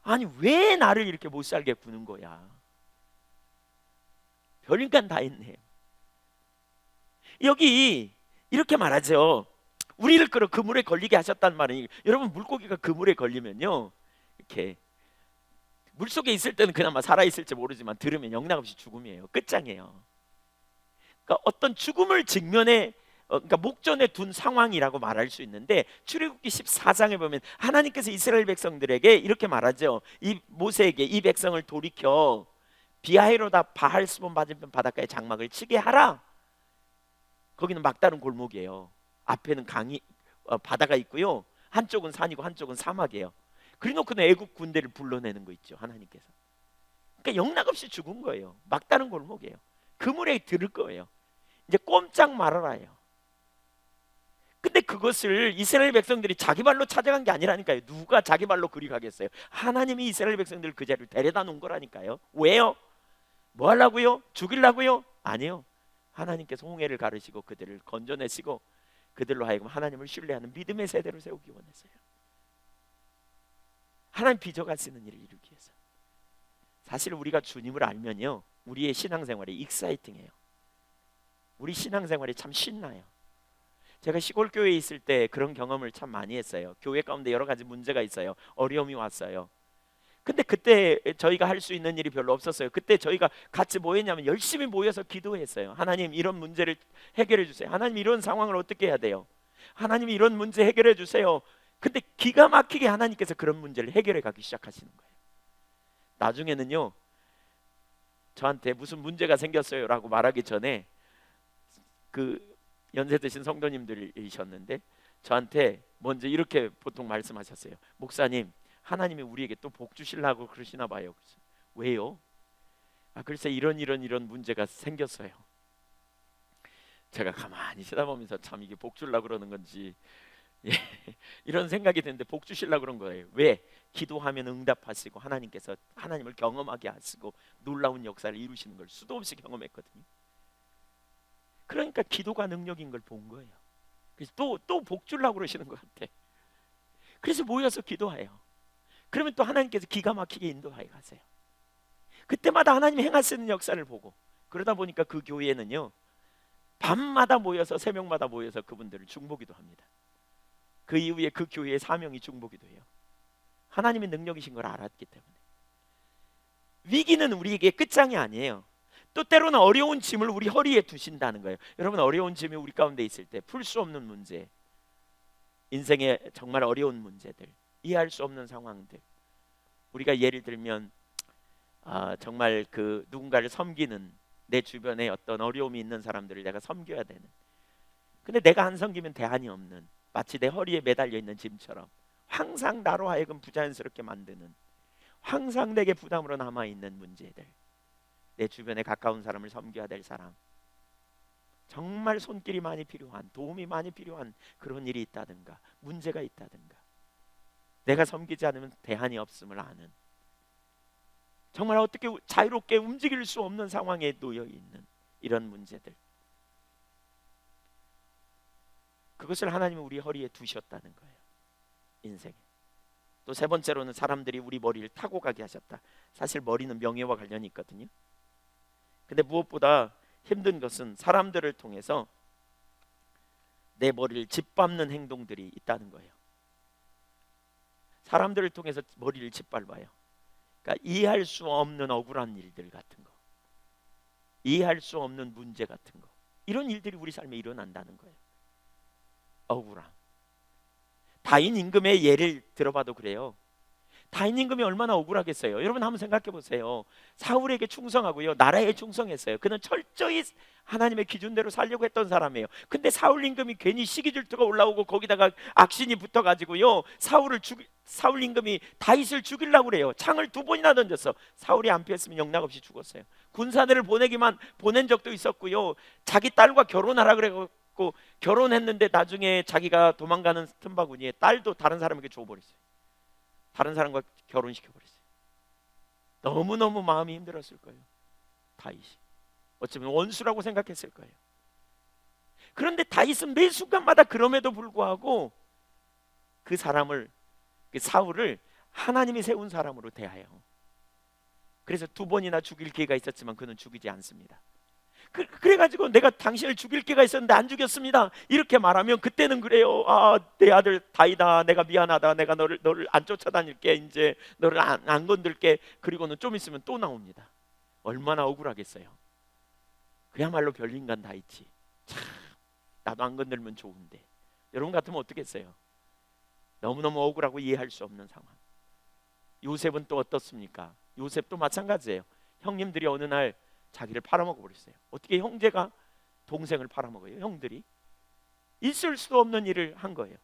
아니, 왜 나를 이렇게 못 살게 구는 거야? 별인간 다 있네. 여기 이렇게 말하죠. 우리를 끌어 그물에 걸리게 하셨단 말은, 여러분 물고기가 그물에 걸리면요, 이렇게 물속에 있을 때는 그나마 살아있을지 모르지만 들으면 영락없이 죽음이에요. 끝장이에요. 그러니까 어떤 죽음을 직면에 그러니까 목전에 둔 상황이라고 말할 수 있는데, 출애굽기 14장에 보면 하나님께서 이스라엘 백성들에게 이렇게 말하죠. 이 모세에게 이 백성을 돌이켜 비하히로다 바할스본 맞은편 바닷가에 장막을 치게 하라. 거기는 막다른 골목이에요. 앞에는 바다가 있고요, 한쪽은 산이고 한쪽은 사막이에요. 그래놓고는 애국 군대를 불러내는 거 있죠, 하나님께서. 그러니까 영락없이 죽은 거예요. 막다른 골목이에요. 그물에 들을 거예요. 이제 꼼짝 말아라요. 근데 그것을 이스라엘 백성들이 자기 발로 찾아간 게 아니라니까요. 누가 자기 발로 그리 가겠어요? 하나님이 이스라엘 백성들을 그 자리로 데려다 놓은 거라니까요. 왜요? 뭐 하려고요? 죽이려고요? 아니요. 하나님께서 홍해를 가르시고 그들을 건져내시고 그들로 하여금 하나님을 신뢰하는 믿음의 세대로 세우기 원했어요. 하나님 빚어가시는 일을 이루기 위해서. 사실 우리가 주님을 알면요, 우리의 신앙생활이 익사이팅해요. 우리 신앙생활이 참 신나요. 제가 시골 교회에 있을 때 그런 경험을 참 많이 했어요. 교회 가운데 여러 가지 문제가 있어요. 어려움이 왔어요. 근데 그때 저희가 할 수 있는 일이 별로 없었어요. 그때 저희가 같이 뭐 했냐면 열심히 모여서 기도했어요. 하나님, 이런 문제를 해결해 주세요. 하나님, 이런 상황을 어떻게 해야 돼요? 하나님, 이런 문제 해결해 주세요. 근데 기가 막히게 하나님께서 그런 문제를 해결해 가기 시작하시는 거예요. 나중에는요, 저한테 무슨 문제가 생겼어요 라고 말하기 전에 그 연세 드신 성도님들이셨는데 저한테 먼저 이렇게 보통 말씀하셨어요. 목사님, 하나님이 우리에게 또 복 주시려고 그러시나 봐요. 그래서, 왜요? 글쎄 이런 문제가 생겼어요. 제가 가만히 쳐다보면서 참 이게 복 주려고 그러는 건지 이런 생각이 드는데, 복 주시려고 그런 거예요. 왜? 기도하면 응답하시고 하나님께서 하나님을 경험하게 하시고 놀라운 역사를 이루시는 걸 수도 없이 경험했거든요. 그러니까 기도가 능력인 걸 본 거예요. 그래서 또 복 주려고 그러시는 것 같아. 그래서 모여서 기도해요. 그러면 또 하나님께서 기가 막히게 인도하여 가세요. 그때마다 하나님이 행하시는 역사를 보고, 그러다 보니까 그 교회는요, 밤마다 모여서 새벽마다 모여서 그분들을 중보기도 합니다. 그 이후에 그 교회의 사명이 중보기도 해요. 하나님의 능력이신 걸 알았기 때문에. 위기는 우리에게 끝장이 아니에요. 또 때로는 어려운 짐을 우리 허리에 두신다는 거예요. 여러분, 어려운 짐이 우리 가운데 있을 때 풀 수 없는 문제, 인생의 정말 어려운 문제들, 이해할 수 없는 상황들, 우리가 예를 들면 정말 그 누군가를 섬기는, 내 주변에 어떤 어려움이 있는 사람들을 내가 섬겨야 되는, 근데 내가 안 섬기면 대안이 없는, 마치 내 허리에 매달려 있는 짐처럼 항상 나로 하여금 부자연스럽게 만드는, 항상 내게 부담으로 남아있는 문제들, 내 주변에 가까운 사람을 섬겨야 될 사람, 정말 손길이 많이 필요한, 도움이 많이 필요한 그런 일이 있다든가 문제가 있다든가, 내가 섬기지 않으면 대안이 없음을 아는, 정말 어떻게 자유롭게 움직일 수 없는 상황에 놓여 있는 이런 문제들, 그것을 하나님이 우리 허리에 두셨다는 거예요. 인생에. 또 세 번째로는 사람들이 우리 머리를 타고 가게 하셨다. 사실 머리는 명예와 관련이 있거든요. 근데 무엇보다 힘든 것은 사람들을 통해서 내 머리를 짓밟는 행동들이 있다는 거예요. 사람들을 통해서 머리를 짓밟아요. 그러니까 이해할 수 없는 억울한 일들 같은 거, 이해할 수 없는 문제 같은 거, 이런 일들이 우리 삶에 일어난다는 거예요. 억울함. 다인 임금의 예를 들어봐도 그래요. 다인 임금이 얼마나 억울하겠어요. 여러분 한번 생각해 보세요. 사울에게 충성하고요, 나라에 충성했어요. 그는 철저히 하나님의 기준대로 살려고 했던 사람이에요. 근데 사울 임금이 괜히 시기질투가 올라오고 거기다가 악신이 붙어가지고요, 사울 임금이 다윗을 죽이려고 그래요. 창을 2번이나 던졌어. 사울이 안 피했으면 영락없이 죽었어요. 군사들을 보낸 적도 있었고요, 자기 딸과 결혼하라 그래갖고 결혼했는데 나중에 자기가 도망가는 틈바구니에 딸도 다른 사람에게 줘버렸어요. 다른 사람과 결혼시켜버렸어요. 너무너무 마음이 힘들었을 거예요. 다윗이 어쩌면 원수라고 생각했을 거예요. 그런데 다윗은 매 순간마다 그럼에도 불구하고 그 사람을, 그 사울을 하나님이 세운 사람으로 대하여, 그래서 2번이나 죽일 기회가 있었지만 그는 죽이지 않습니다. 그래가지고 내가 당신을 죽일 기회가 있었는데 안 죽였습니다, 이렇게 말하면 그때는 그래요. 내 아들 다이다, 내가 미안하다, 내가 너를 안 쫓아다닐게, 이제 너를 안 건들게. 그리고는 좀 있으면 또 나옵니다. 얼마나 억울하겠어요. 그야말로 별인간 다이치. 참, 나도 안 건들면 좋은데. 여러분 같으면 어떻겠어요? 너무너무 억울하고 이해할 수 없는 상황. 요셉은 또 어떻습니까? 요셉도 마찬가지예요. 형님들이 어느 날 자기를 팔아먹어 버렸어요. 어떻게 형제가 동생을 팔아먹어요? 형들이 있을 수도 없는 일을 한 거예요.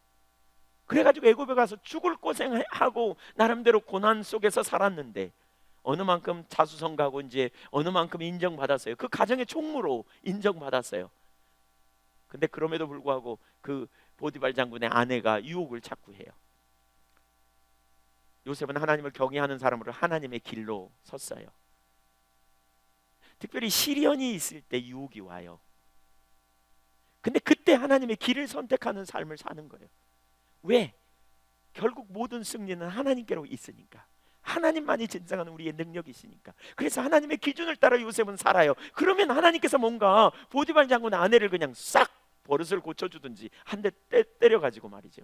그래가지고 애굽에 가서 죽을 고생하고 나름대로 고난 속에서 살았는데 어느 만큼 자수성가하고 이제 어느 만큼 인정받았어요. 그 가정의 총무로 인정받았어요. 근데 그럼에도 불구하고 그 보디발 장군의 아내가 유혹을 자꾸 해요. 요셉은 하나님을 경외하는 사람으로 하나님의 길로 섰어요. 특별히 시련이 있을 때 유혹이 와요. 근데 그때 하나님의 길을 선택하는 삶을 사는 거예요. 왜? 결국 모든 승리는 하나님께로 있으니까. 하나님만이 진정한 우리의 능력이시니까. 그래서 하나님의 기준을 따라 요셉은 살아요. 그러면 하나님께서 뭔가 보디발 장군의 아내를 그냥 싹 버릇을 고쳐주든지 한 대 때려가지고 말이죠,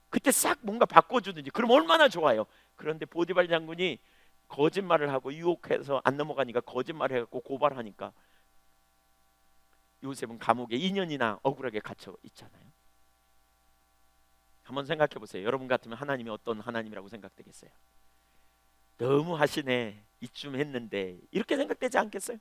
그때 싹 뭔가 바꿔주든지 그럼 얼마나 좋아요. 그런데 보디발 장군이 거짓말을 하고 유혹해서 안 넘어가니까 거짓말을 해갖고 고발하니까 요셉은 감옥에 2년이나 억울하게 갇혀 있잖아요. 한번 생각해 보세요. 여러분 같으면 하나님이 어떤 하나님이라고 생각되겠어요? 너무 하시네, 이쯤 했는데, 이렇게 생각되지 않겠어요?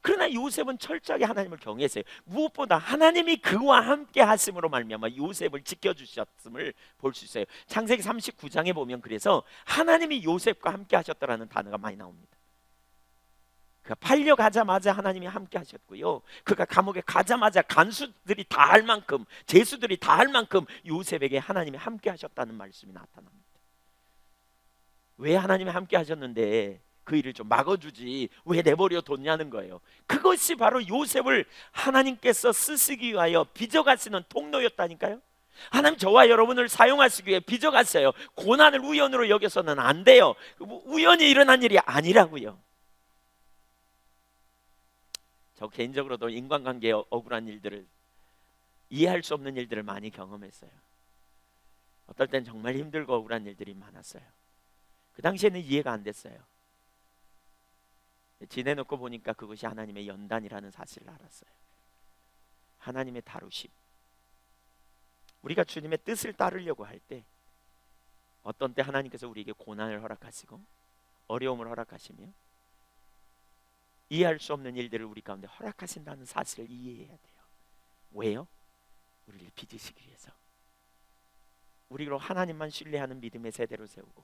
그러나 요셉은 철저하게 하나님을 경외했어요. 무엇보다 하나님이 그와 함께 하심으로 말미암아 요셉을 지켜주셨음을 볼 수 있어요. 창세기 39장에 보면 그래서 하나님이 요셉과 함께 하셨다라는 단어가 많이 나옵니다. 그가 팔려가자마자 하나님이 함께 하셨고요, 그가 감옥에 가자마자 간수들이 다 할 만큼, 제수들이 다 할 만큼 요셉에게 하나님이 함께 하셨다는 말씀이 나타납니다. 왜 하나님이 함께 하셨는데 그 일을 좀 막아주지 왜 내버려 뒀냐는 거예요. 그것이 바로 요셉을 하나님께서 쓰시기 위하여 빚어가시는 통로였다니까요. 하나님 저와 여러분을 사용하시기 위해 빚어갔어요. 고난을 우연으로 여겨서는 안 돼요. 우연히 일어난 일이 아니라고요. 저 개인적으로도 인간관계에 억울한 일들을, 이해할 수 없는 일들을 많이 경험했어요. 어떨 땐 정말 힘들고 억울한 일들이 많았어요. 그 당시에는 이해가 안 됐어요. 지내놓고 보니까 그것이 하나님의 연단이라는 사실을 알았어요. 하나님의 다루심. 우리가 주님의 뜻을 따르려고 할 때 어떤 때 하나님께서 우리에게 고난을 허락하시고 어려움을 허락하시며 이해할 수 없는 일들을 우리 가운데 허락하신다는 사실을 이해해야 돼요. 왜요? 우리를 빚으시기 위해서. 우리로 하나님만 신뢰하는 믿음의 세대로 세우고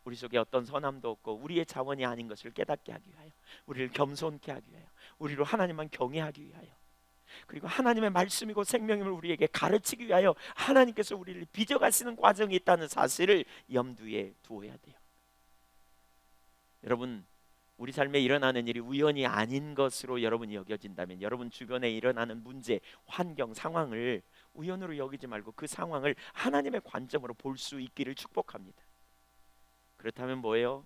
우리 속에 어떤 선함도 없고 우리의 자원이 아닌 것을 깨닫게 하기 위하여, 우리를 겸손케 하기 위하여, 우리로 하나님만 경외하기 위하여, 그리고 하나님의 말씀이고 생명임을 우리에게 가르치기 위하여 하나님께서 우리를 빚어가시는 과정이 있다는 사실을 염두에 두어야 돼요. 여러분, 우리 삶에 일어나는 일이 우연이 아닌 것으로 여러분이 여겨진다면 여러분 주변에 일어나는 문제, 환경, 상황을 우연으로 여기지 말고 그 상황을 하나님의 관점으로 볼 수 있기를 축복합니다. 그렇다면 뭐예요?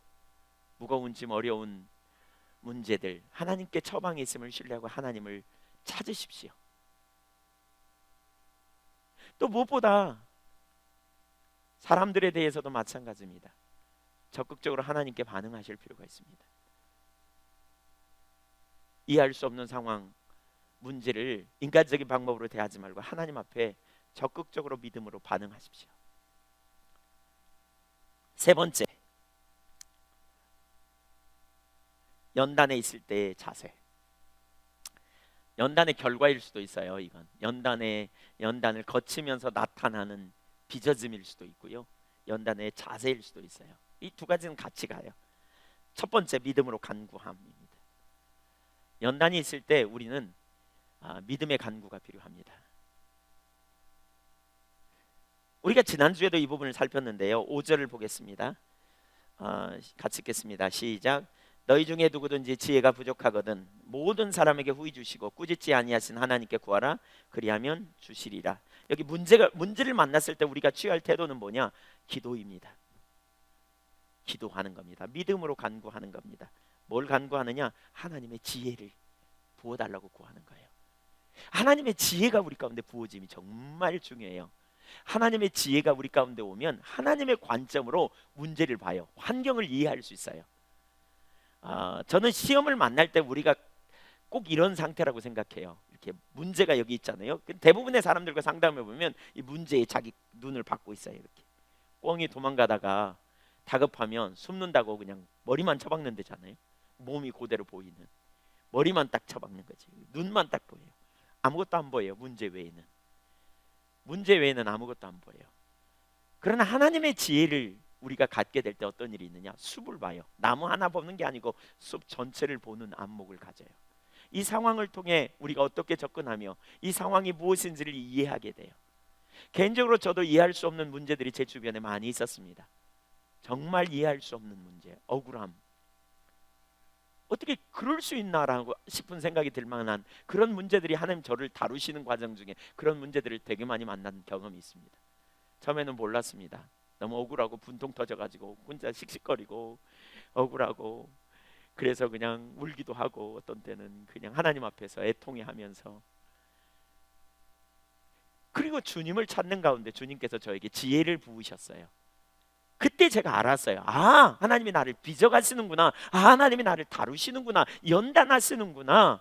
무거운 짐, 어려운 문제들, 하나님께 처방이 있음을 신뢰하고 하나님을 찾으십시오. 또 무엇보다 사람들에 대해서도 마찬가지입니다. 적극적으로 하나님께 반응하실 필요가 있습니다. 이해할 수 없는 상황, 문제를 인간적인 방법으로 대하지 말고 하나님 앞에 적극적으로 믿음으로 반응하십시오. 세 번째, 연단에 있을 때의 자세. 연단의 결과일 수도 있어요. 이건 연단을 거치면서 나타나는 빚어짐일 수도 있고요, 연단의 자세일 수도 있어요. 이 두 가지는 같이 가요. 첫 번째, 믿음으로 간구함입니다. 연단이 있을 때 우리는 믿음의 간구가 필요합니다. 우리가 지난주에도 이 부분을 살폈는데요, 5절을 보겠습니다. 같이 읽겠습니다. 시작. 너희 중에 누구든지 지혜가 부족하거든 모든 사람에게 후히 주시고 꾸짖지 아니하신 하나님께 구하라 그리하면 주시리라. 여기 문제를 만났을 때 우리가 취할 태도는 뭐냐? 기도입니다. 기도하는 겁니다. 믿음으로 간구하는 겁니다. 뭘 간구하느냐? 하나님의 지혜를 부어달라고 구하는 거예요. 하나님의 지혜가 우리 가운데 부어짐이 정말 중요해요. 하나님의 지혜가 우리 가운데 오면 하나님의 관점으로 문제를 봐요. 환경을 이해할 수 있어요. 저는 시험을 만날 때 우리가 꼭 이런 상태라고 생각해요. 이렇게 문제가 여기 있잖아요. 대부분의 사람들과 상담해 보면 이 문제에 자기 눈을 받고 있어요. 이렇게 꿩이 도망가다가 다급하면 숨는다고 그냥 머리만 쳐박는 데잖아요. 몸이 그대로 보이는, 머리만 딱 쳐박는 거지. 눈만 딱 보여요. 아무것도 안 보여요, 문제 외에는. 문제 외에는 아무것도 안 보여요. 그러나 하나님의 지혜를 우리가 갖게 될 때 어떤 일이 있느냐? 숲을 봐요. 나무 하나 보는 게 아니고 숲 전체를 보는 안목을 가져요. 이 상황을 통해 우리가 어떻게 접근하며 이 상황이 무엇인지를 이해하게 돼요. 개인적으로 저도 이해할 수 없는 문제들이 제 주변에 많이 있었습니다. 정말 이해할 수 없는 문제, 억울함. 어떻게 그럴 수 있나라고 싶은 생각이 들 만한 그런 문제들이 하나님 저를 다루시는 과정 중에 그런 문제들을 되게 많이 만난 경험이 있습니다. 처음에는 몰랐습니다. 너무 억울하고 분통 터져가지고 혼자 씩씩거리고 억울하고 그래서 그냥 울기도 하고 어떤 때는 그냥 하나님 앞에서 애통해하면서, 그리고 주님을 찾는 가운데 주님께서 저에게 지혜를 부으셨어요. 그때 제가 알았어요. 아, 하나님이 나를 빚어가시는구나. 아, 하나님이 나를 다루시는구나. 연단하시는구나.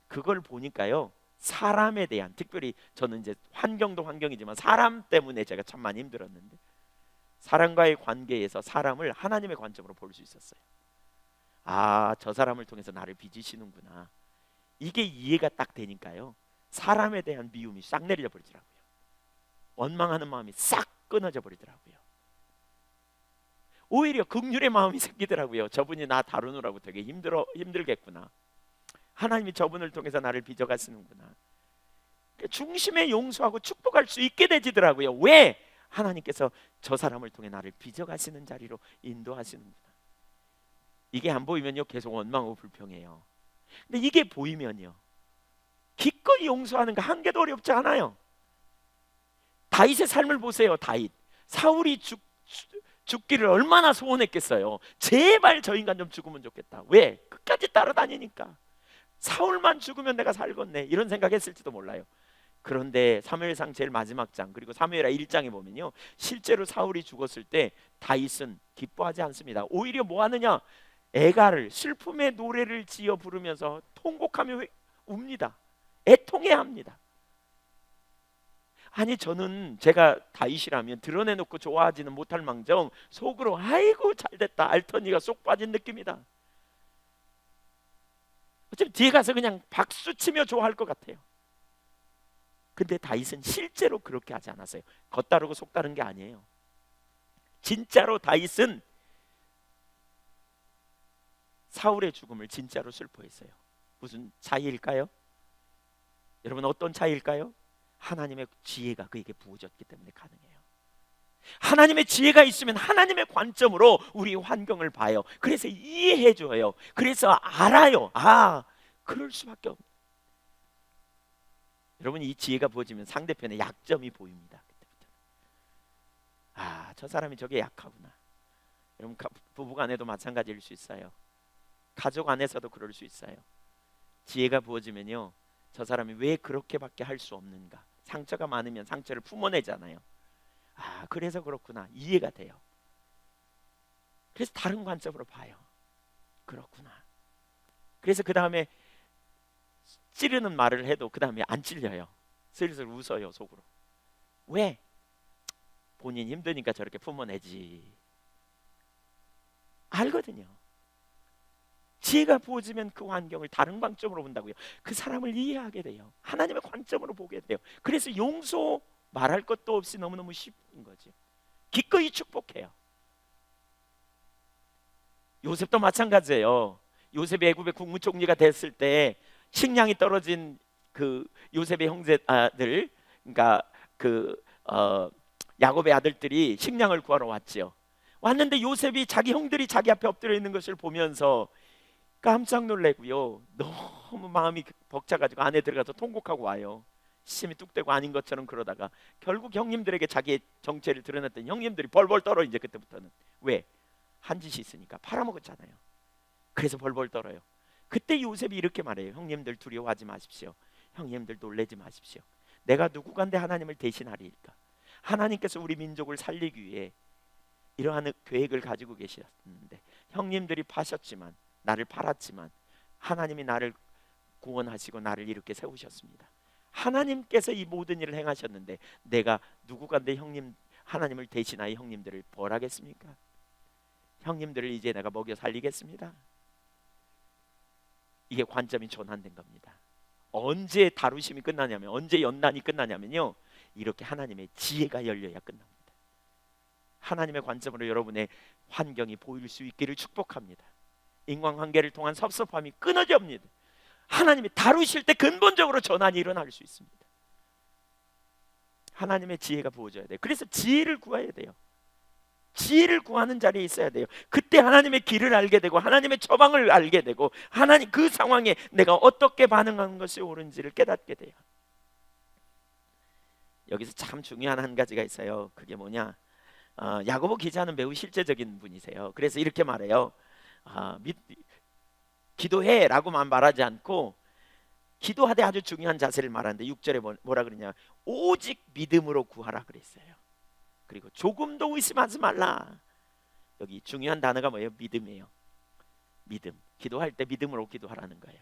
그걸 보니까요, 사람에 대한, 특별히 저는 이제 환경도 환경이지만 사람 때문에 제가 참 많이 힘들었는데 사람과의 관계에서 사람을 하나님의 관점으로 볼 수 있었어요. 아, 저 사람을 통해서 나를 빚으시는구나. 이게 이해가 딱 되니까요, 사람에 대한 미움이 싹 내려 버리더라고요. 원망하는 마음이 싹 끊어져 버리더라고요. 오히려 긍휼의 마음이 생기더라고요. 저분이 나 다루느라고 되게 힘들겠구나. 하나님이 저분을 통해서 나를 빚어가시는구나. 중심에 용서하고 축복할 수 있게 되지더라고요. 왜? 하나님께서 저 사람을 통해 나를 빚어가시는 자리로 인도하시는구나. 이게 안 보이면요, 계속 원망하고 불평해요. 근데 이게 보이면요, 기꺼이 용서하는 거 한 개도 어렵지 않아요. 다윗의 삶을 보세요. 다윗, 사울이 죽기를 얼마나 소원했겠어요. 제발 저 인간 좀 죽으면 좋겠다. 왜? 끝까지 따라다니니까. 사울만 죽으면 내가 살겠네, 이런 생각했을지도 몰라요. 그런데 사무엘상 제일 마지막 장, 그리고 사무엘하 1장에 보면요, 실제로 사울이 죽었을 때 다윗은 기뻐하지 않습니다. 오히려 뭐 하느냐? 애가를, 슬픔의 노래를 지어 부르면서 통곡하며 웁니다. 애통해합니다. 아니, 저는 제가 다윗이라면 드러내놓고 좋아하지는 못할 망정 속으로 아이고 잘됐다, 알터니가 쏙 빠진 느낌이다. 어차피 뒤에 가서 그냥 박수치며 좋아할 것 같아요. 근데 다윗은 실제로 그렇게 하지 않았어요. 겉다르고 속다른 게 아니에요. 진짜로 다윗은 사울의 죽음을 진짜로 슬퍼했어요. 무슨 차이일까요? 여러분, 어떤 차이일까요? 하나님의 지혜가 그에게 부어졌기 때문에 가능해요. 하나님의 지혜가 있으면 하나님의 관점으로 우리 환경을 봐요. 그래서 이해해 줘요. 그래서 알아요. 아, 그럴 수밖에 없네. 여러분, 이 지혜가 부어지면 상대편의 약점이 보입니다. 그때부터. 아, 저 사람이 저게 약하구나. 여러분, 부부간에도 마찬가지일 수 있어요. 가족 안에서도 그럴 수 있어요. 지혜가 부어지면요, 저 사람이 왜 그렇게밖에 할 수 없는가. 상처가 많으면 상처를 품어내잖아요. 아, 그래서 그렇구나. 이해가 돼요. 그래서 다른 관점으로 봐요. 그렇구나. 그래서 그 다음에 찌르는 말을 해도 그 다음에 안 찔려요. 슬슬 웃어요, 속으로. 왜? 본인 힘드니까 저렇게 품어내지. 알거든요. 지혜가 부어지면 그 환경을 다른 관점으로 본다고요. 그 사람을 이해하게 돼요. 하나님의 관점으로 보게 돼요. 그래서 용서 말할 것도 없이 너무너무 쉽은 거죠. 기꺼이 축복해요. 요셉도 마찬가지예요. 요셉이 애굽의 국무총리가 됐을 때 식량이 떨어진 그 요셉의 형제들, 그러니까 야곱의 아들들이 식량을 구하러 왔지요. 왔는데 요셉이 자기 형들이 자기 앞에 엎드려 있는 것을 보면서 깜짝 놀래고요, 너무 마음이 벅차가지고 안에 들어가서 통곡하고 와요. 심이 뚝 떼고 아닌 것처럼 그러다가 결국 형님들에게 자기의 정체를 드러냈더니 형님들이 벌벌 떨어. 이제 그때부터는 왜? 한 짓이 있으니까 팔아먹었잖아요. 그래서 벌벌 떨어요. 그때 요셉이 이렇게 말해요. 형님들 두려워하지 마십시오. 형님들 놀라지 마십시오. 내가 누구간데 하나님을 대신하리일까? 하나님께서 우리 민족을 살리기 위해 이러한 계획을 가지고 계셨는데, 형님들이 파셨지만, 나를 팔았지만 하나님이 나를 구원하시고 나를 이렇게 세우셨습니다. 하나님께서 이 모든 일을 행하셨는데 내가 누구간데 하나님을 대신하여 형님들을 벌하겠습니까? 형님들을 이제 내가 먹여 살리겠습니다. 이게 관점이 전환된 겁니다. 언제 다루심이 끝나냐면, 언제 연단이 끝나냐면요, 이렇게 하나님의 지혜가 열려야 끝납니다. 하나님의 관점으로 여러분의 환경이 보일 수 있기를 축복합니다. 인간관계를 통한 섭섭함이 끊어져 없니다. 하나님이 다루실 때 근본적으로 전환이 일어날 수 있습니다. 하나님의 지혜가 부어져야 돼요. 그래서 지혜를 구해야 돼요. 지혜를 구하는 자리에 있어야 돼요. 그때 하나님의 길을 알게 되고 하나님의 처방을 알게 되고 하나님 그 상황에 내가 어떻게 반응하는 것이 옳은지를 깨닫게 돼요. 여기서 참 중요한 한 가지가 있어요. 그게 뭐냐? 야고보 기자는 매우 실제적인 분이세요. 그래서 이렇게 말해요. 기도해 라고만 말하지 않고 기도하되 아주 중요한 자세를 말하는데 6절에 뭐라 그러냐? 오직 믿음으로 구하라 그랬어요. 그리고 조금도 의심하지 말라. 여기 중요한 단어가 뭐예요? 믿음이에요. 믿음. 기도할 때 믿음으로 기도하라는 거예요.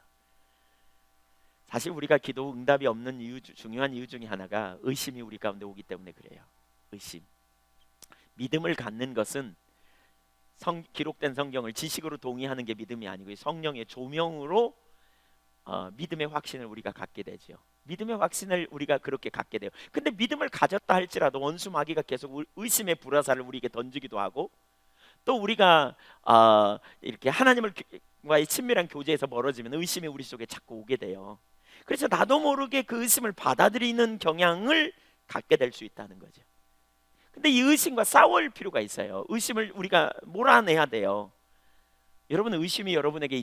사실 우리가 기도 응답이 없는 이유, 중요한 이유 중에 하나가 의심이 우리 가운데 오기 때문에 그래요. 의심. 믿음을 갖는 것은 기록된 성경을 지식으로 동의하는 게 믿음이 아니고 성령의 조명으로 믿음의 확신을 우리가 갖게 되죠. 믿음의 확신을 우리가 그렇게 갖게 돼요. 근데 믿음을 가졌다 할지라도 원수 마귀가 계속 의심의 불화살을 우리에게 던지기도 하고 또 우리가 이렇게 하나님과의 친밀한 교제에서 멀어지면 의심이 우리 속에 자꾸 오게 돼요. 그래서 나도 모르게 그 의심을 받아들이는 경향을 갖게 될 수 있다는 거죠. 근데 이 의심과 싸울 필요가 있어요. 의심을 우리가 몰아내야 돼요. 여러분 의심이 여러분에게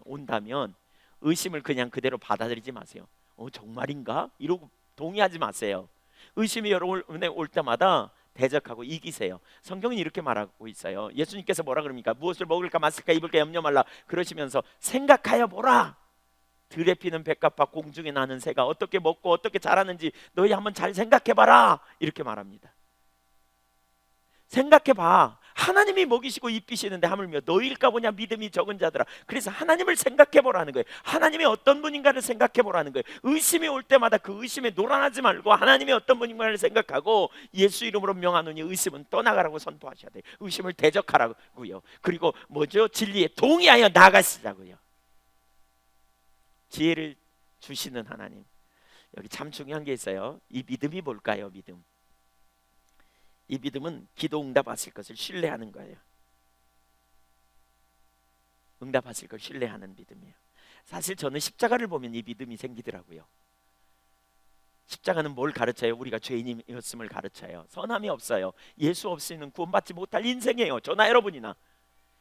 온다면 의심을 그냥 그대로 받아들이지 마세요. 정말인가? 이러고 동의하지 마세요. 의심이 여러분에 올 때마다 대적하고 이기세요. 성경은 이렇게 말하고 있어요. 예수님께서 뭐라 그럽니까? 무엇을 먹을까 마실까 입을까 염려 말라 그러시면서 생각하여 보라. 들에 피는 백합과 공중에 나는 새가 어떻게 먹고 어떻게 자라는지 너희 한번 잘 생각해봐라 이렇게 말합니다. 생각해봐. 하나님이 먹이시고 입히시는데 하물며 너희일까 보냐 믿음이 적은 자들아. 그래서 하나님을 생각해보라는 거예요. 하나님이 어떤 분인가를 생각해보라는 거예요. 의심이 올 때마다 그 의심에 놀아나지 말고 하나님이 어떤 분인가를 생각하고 예수 이름으로 명하노니 의심은 떠나가라고 선포하셔야 돼요. 의심을 대적하라고요. 그리고 진리에 동의하여 나가시자고요. 지혜를 주시는 하나님. 여기 참 중요한 게 있어요. 이 믿음이 뭘까요? 믿음. 이 믿음은 기도 응답하실 것을 신뢰하는 거예요. 응답하실 걸 신뢰하는 믿음이에요. 사실 저는 십자가를 보면 이 믿음이 생기더라고요. 십자가는 뭘 가르쳐요? 우리가 죄인이었음을 가르쳐요. 선함이 없어요. 예수 없이는 구원받지 못할 인생이에요. 저나 여러분이나.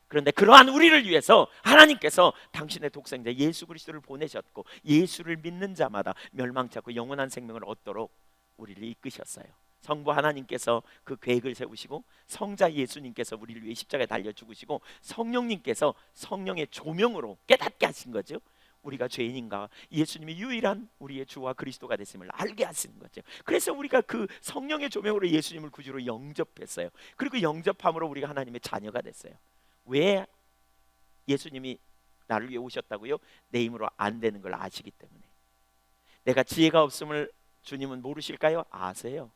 그런데 그러한 우리를 위해서 하나님께서 당신의 독생자 예수 그리스도를 보내셨고 예수를 믿는 자마다 멸망치 않고 영원한 생명을 얻도록 우리를 이끄셨어요. 성부 하나님께서 그 계획을 세우시고 성자 예수님께서 우리를 위해 십자가에 달려 죽으시고 성령님께서 성령의 조명으로 깨닫게 하신 거죠. 우리가 죄인인가 예수님이 유일한 우리의 주와 그리스도가 됐음을 알게 하시는 거죠. 그래서 우리가 그 성령의 조명으로 예수님을 구주로 영접했어요. 그리고 영접함으로 우리가 하나님의 자녀가 됐어요. 왜? 예수님이 나를 위해 오셨다고요? 내 힘으로 안 되는 걸 아시기 때문에. 내가 지혜가 없음을 주님은 모르실까요? 아세요.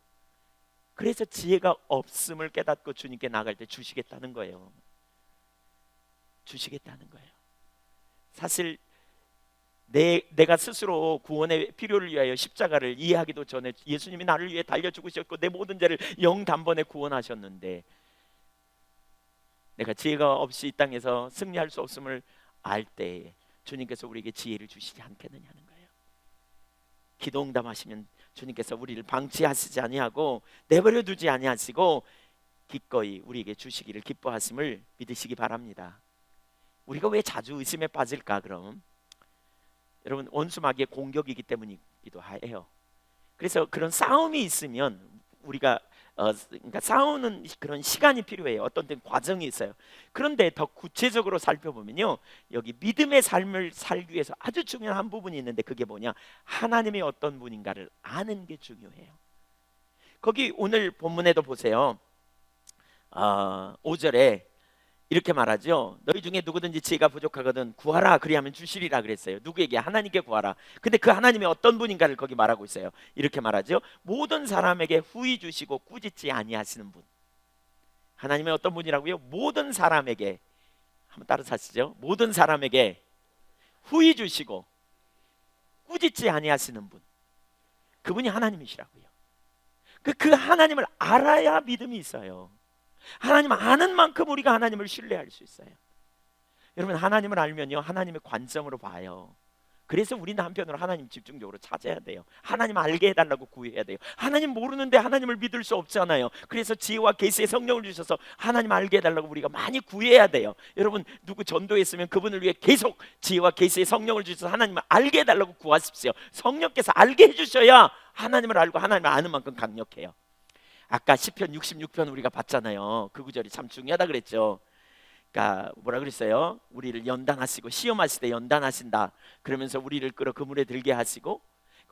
그래서 지혜가 없음을 깨닫고 주님께 나갈 때 주시겠다는 거예요. 주시겠다는 거예요. 사실 내가 스스로 구원의 필요를 위하여 십자가를 이해하기도 전에 예수님이 나를 위해 달려 죽으셨고 내 모든 죄를 영단번에 구원하셨는데 내가 지혜가 없이 이 땅에서 승리할 수 없음을 알 때 주님께서 우리에게 지혜를 주시지 않겠느냐는 거예요. 기도 응답하시면 주님께서 우리를 방치하시지 아니하고 내버려 두지 아니하시고 기꺼이 우리에게 주시기를 기뻐하심을 믿으시기 바랍니다. 우리가 왜 자주 의심에 빠질까? 그럼 여러분 원수 마귀의 공격이기 때문이기도 해요. 그래서 그런 싸움이 있으면 우리가 그러니까 싸우는 그런 시간이 필요해요. 어떤 때는 과정이 있어요. 그런데 더 구체적으로 살펴보면요, 여기 믿음의 삶을 살기 위해서 아주 중요한 한 부분이 있는데 그게 뭐냐? 하나님이 어떤 분인가를 아는 게 중요해요. 거기 오늘 본문에도 보세요. 5절에 이렇게 말하죠. 너희 중에 누구든지 지혜가 부족하거든 구하라 그리하면 주시리라 그랬어요. 누구에게? 하나님께 구하라. 근데 그 하나님이 어떤 분인가를 거기 말하고 있어요. 이렇게 말하죠. 모든 사람에게 후히 주시고 꾸짖지 아니하시는 분. 하나님의 어떤 분이라고요? 모든 사람에게, 한번 따라서 하시죠. 모든 사람에게 후히 주시고 꾸짖지 아니하시는 분. 그분이 하나님이시라고요. 그 하나님을 알아야 믿음이 있어요. 하나님 아는 만큼 우리가 하나님을 신뢰할 수 있어요. 여러분, 하나님을 알면요, 하나님의 관점으로 봐요. 그래서 우리는 한편으로 하나님 집중적으로 찾아야 돼요. 하나님 알게 해달라고 구해야 돼요. 하나님 모르는데 하나님을 믿을 수 없잖아요. 그래서 지혜와 계시의 성령을 주셔서 하나님 알게 해달라고 우리가 많이 구해야 돼요. 여러분, 누구 전도했으면 그분을 위해 계속 지혜와 계시의 성령을 주셔서 하나님을 알게 해달라고 구하십시오. 성령께서 알게 해주셔야 하나님을 알고 하나님을 아는 만큼 강력해요. 아까 시편 66편 우리가 봤잖아요. 그 구절이 참 중요하다 그랬죠. 그러니까 뭐라 그랬어요? 우리를 연단하시고 시험하실 때 연단하신다. 그러면서 우리를 끌어 그물에 들게 하시고,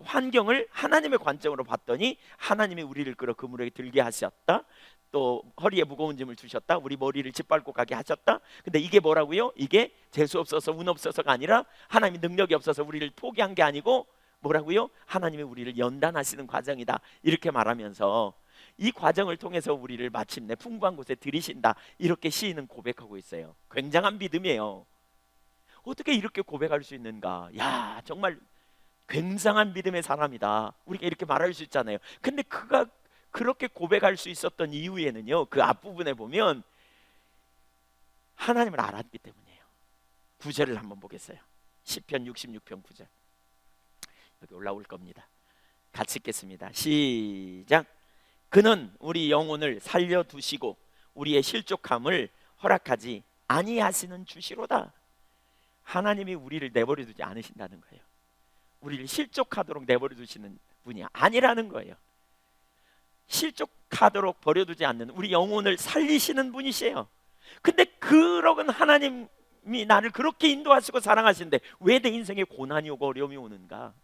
환경을 하나님의 관점으로 봤더니 하나님이 우리를 끌어 그물에 들게 하셨다. 또 허리에 무거운 짐을 주셨다. 우리 머리를 짓밟고 가게 하셨다. 근데 이게 뭐라고요? 이게 재수 없어서 운 없어서가 아니라 하나님이 능력이 없어서 우리를 포기한 게 아니고 뭐라고요? 하나님이 우리를 연단하시는 과정이다. 이렇게 말하면서 이 과정을 통해서 우리를 마침내 풍부한 곳에 들이신다. 이렇게 시인은 고백하고 있어요. 굉장한 믿음이에요. 어떻게 이렇게 고백할 수 있는가? 야, 정말 굉장한 믿음의 사람이다. 우리가 이렇게 말할 수 있잖아요. 근데 그가 그렇게 고백할 수 있었던 이유에는요, 그 앞부분에 보면 하나님을 알았기 때문이에요. 9절을 한번 보겠어요. 시편 66편 9절. 여기 올라올 겁니다. 같이 읽겠습니다. 시작. 그는 우리 영혼을 살려두시고 우리의 실족함을 허락하지 아니하시는 주시로다. 하나님이 우리를 내버려 두지 않으신다는 거예요. 우리를 실족하도록 내버려 두시는 분이 아니라는 거예요. 실족하도록 버려두지 않는, 우리 영혼을 살리시는 분이시에요. 근데 그러건 하나님이 나를 그렇게 인도하시고 사랑하시는데 왜 내 인생에 고난이 오고 어려움이 오는가?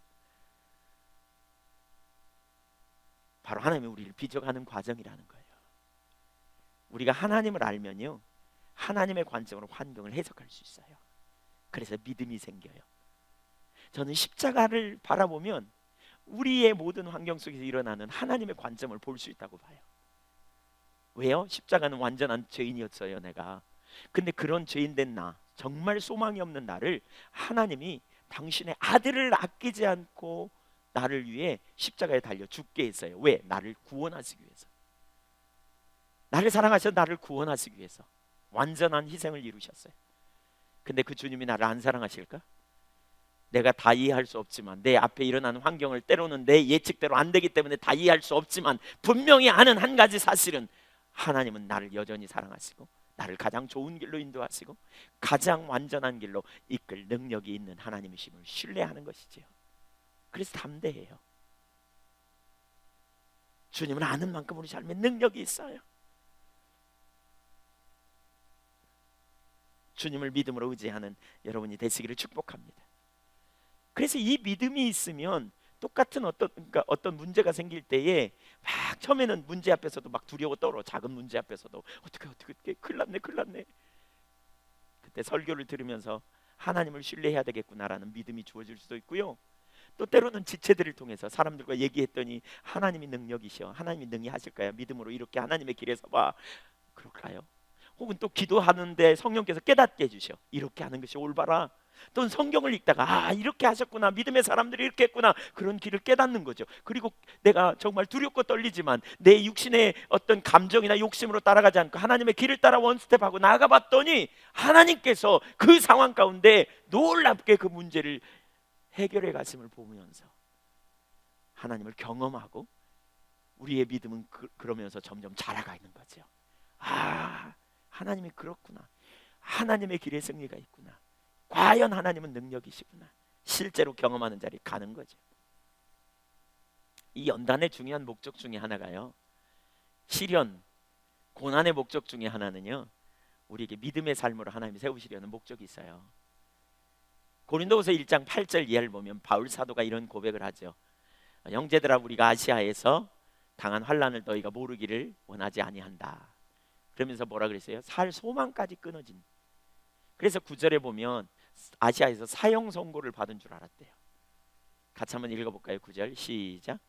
바로 하나님이 우리를 빚어가는 과정이라는 거예요. 우리가 하나님을 알면요, 하나님의 관점으로 환경을 해석할 수 있어요. 그래서 믿음이 생겨요. 저는 십자가를 바라보면 우리의 모든 환경 속에서 일어나는 하나님의 관점을 볼 수 있다고 봐요. 왜요? 십자가는 완전한 죄인이었어요, 내가. 근데 그런 죄인된 나, 정말 소망이 없는 나를 하나님이 당신의 아들을 아끼지 않고 나를 위해 십자가에 달려 죽게 했어요. 왜? 나를 구원하시기 위해서. 나를 사랑하셔서 나를 구원하시기 위해서 완전한 희생을 이루셨어요. 근데 그 주님이 나를 안 사랑하실까? 내가 다 이해할 수 없지만, 내 앞에 일어나는 환경을 때로는 내 예측대로 안 되기 때문에 다 이해할 수 없지만, 분명히 아는 한 가지 사실은 하나님은 나를 여전히 사랑하시고 나를 가장 좋은 길로 인도하시고 가장 완전한 길로 이끌 능력이 있는 하나님이심을 신뢰하는 것이지요. 그래서 담대해요. 주님을 아는 만큼 우리 삶에 능력이 있어요. 주님을 믿음으로 의지하는 여러분이 되시기를 축복합니다. 그래서 이 믿음이 있으면 똑같은 어떤 문제가 생길 때에 막 처음에는 문제 앞에서도 막 두려워 떨어. 작은 문제 앞에서도 어떻게 큰일 났네. 그때 설교를 들으면서 하나님을 신뢰해야 되겠구나라는 믿음이 주어질 수도 있고요. 또 때로는 지체들을 통해서 사람들과 얘기했더니 하나님이 능력이셔. 하나님이 능히 하실까요? 믿음으로 이렇게 하나님의 길에 서봐. 그럴까요? 혹은 또 기도하는데 성령께서 깨닫게 해주셔. 이렇게 하는 것이 올바라. 또는 성경을 읽다가 이렇게 하셨구나, 믿음의 사람들이 이렇게 했구나, 그런 길을 깨닫는 거죠. 그리고 내가 정말 두렵고 떨리지만 내 육신의 어떤 감정이나 욕심으로 따라가지 않고 하나님의 길을 따라 원스텝하고 나가봤더니 하나님께서 그 상황 가운데 놀랍게 그 문제를 해결해 가심을 보면서 하나님을 경험하고 우리의 믿음은 그러면서 점점 자라가는 거죠. 하나님이 그렇구나, 하나님의 길에 승리가 있구나, 과연 하나님은 능력이시구나, 실제로 경험하는 자리에 가는 거죠. 이 연단의 중요한 목적 중에 하나가요, 시련, 고난의 목적 중에 하나는요, 우리에게 믿음의 삶으로 하나님이 세우시려는 목적이 있어요. 고린도후서 1장 8절 이하를 보면 바울 사도가 이런 고백을 하죠. 형제들아, 우리가 아시아에서 당한 환난을 너희가 모르기를 원하지 아니한다. 그러면서 뭐라 그랬어요? 살 소망까지 끊어진. 그래서 9절에 보면 아시아에서 사형 선고를 받은 줄 알았대요. 같이 한번 읽어볼까요? 9절 시작.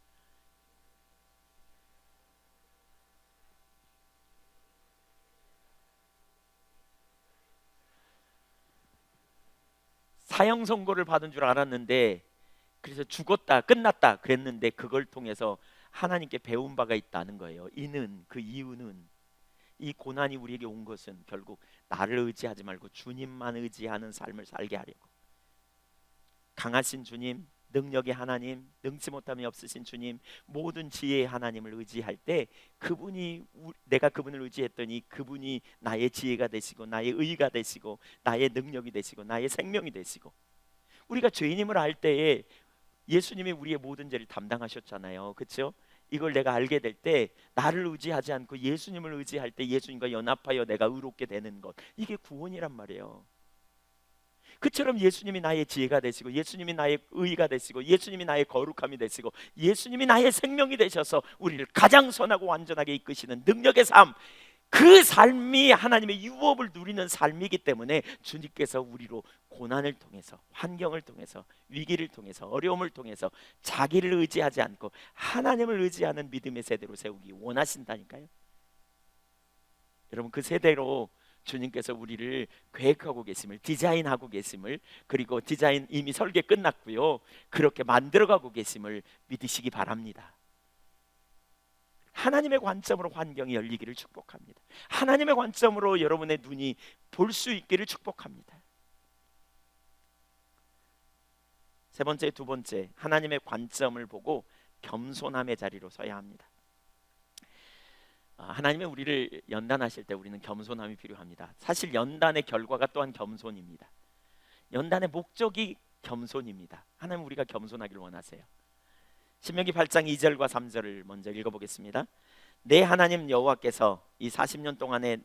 사형 선고를 받은 줄 알았는데, 그래서 죽었다, 끝났다 그랬는데 그걸 통해서 하나님께 배운 바가 있다는 거예요. 이는, 그 이유는, 이 고난이 우리에게 온 것은 결국 나를 의지하지 말고 주님만 의지하는 삶을 살게 하려고. 강하신 주님, 능력의 하나님, 능치 못함이 없으신 주님, 모든 지혜의 하나님을 의지할 때 그분이, 내가 그분을 의지했더니 그분이 나의 지혜가 되시고 나의 의가 되시고 나의 능력이 되시고 나의 생명이 되시고. 우리가 죄인임을 알 때에 예수님이 우리의 모든 죄를 담당하셨잖아요. 그렇죠? 이걸 내가 알게 될 때 나를 의지하지 않고 예수님을 의지할 때 예수님과 연합하여 내가 의롭게 되는 것, 이게 구원이란 말이에요. 그처럼 예수님이 나의 지혜가 되시고 예수님이 나의 의가 되시고 예수님이 나의 거룩함이 되시고 예수님이 나의 생명이 되셔서 우리를 가장 선하고 완전하게 이끄시는 능력의 삶, 그 삶이 하나님의 유업을 누리는 삶이기 때문에 주님께서 우리로 고난을 통해서, 환경을 통해서, 위기를 통해서, 어려움을 통해서 자기를 의지하지 않고 하나님을 의지하는 믿음의 세대로 세우기 원하신다니까요. 여러분, 그 세대로 주님께서 우리를 계획하고 계심을, 디자인하고 계심을, 그리고 디자인 이미 설계 끝났고요, 그렇게 만들어가고 계심을 믿으시기 바랍니다. 하나님의 관점으로 환경이 열리기를 축복합니다. 하나님의 관점으로 여러분의 눈이 볼 수 있기를 축복합니다. 세 번째, 두 번째, 하나님의 관점을 보고 겸손함의 자리로 서야 합니다. 하나님의 우리를 연단하실 때 우리는 겸손함이 필요합니다. 사실 연단의 결과가 또한 겸손입니다. 연단의 목적이 겸손입니다. 하나님 우리가 겸손하기를 원하세요. 신명기 8장 2절과 3절을 먼저 읽어보겠습니다. 내 하나님 여호와께서 이 40년 동안에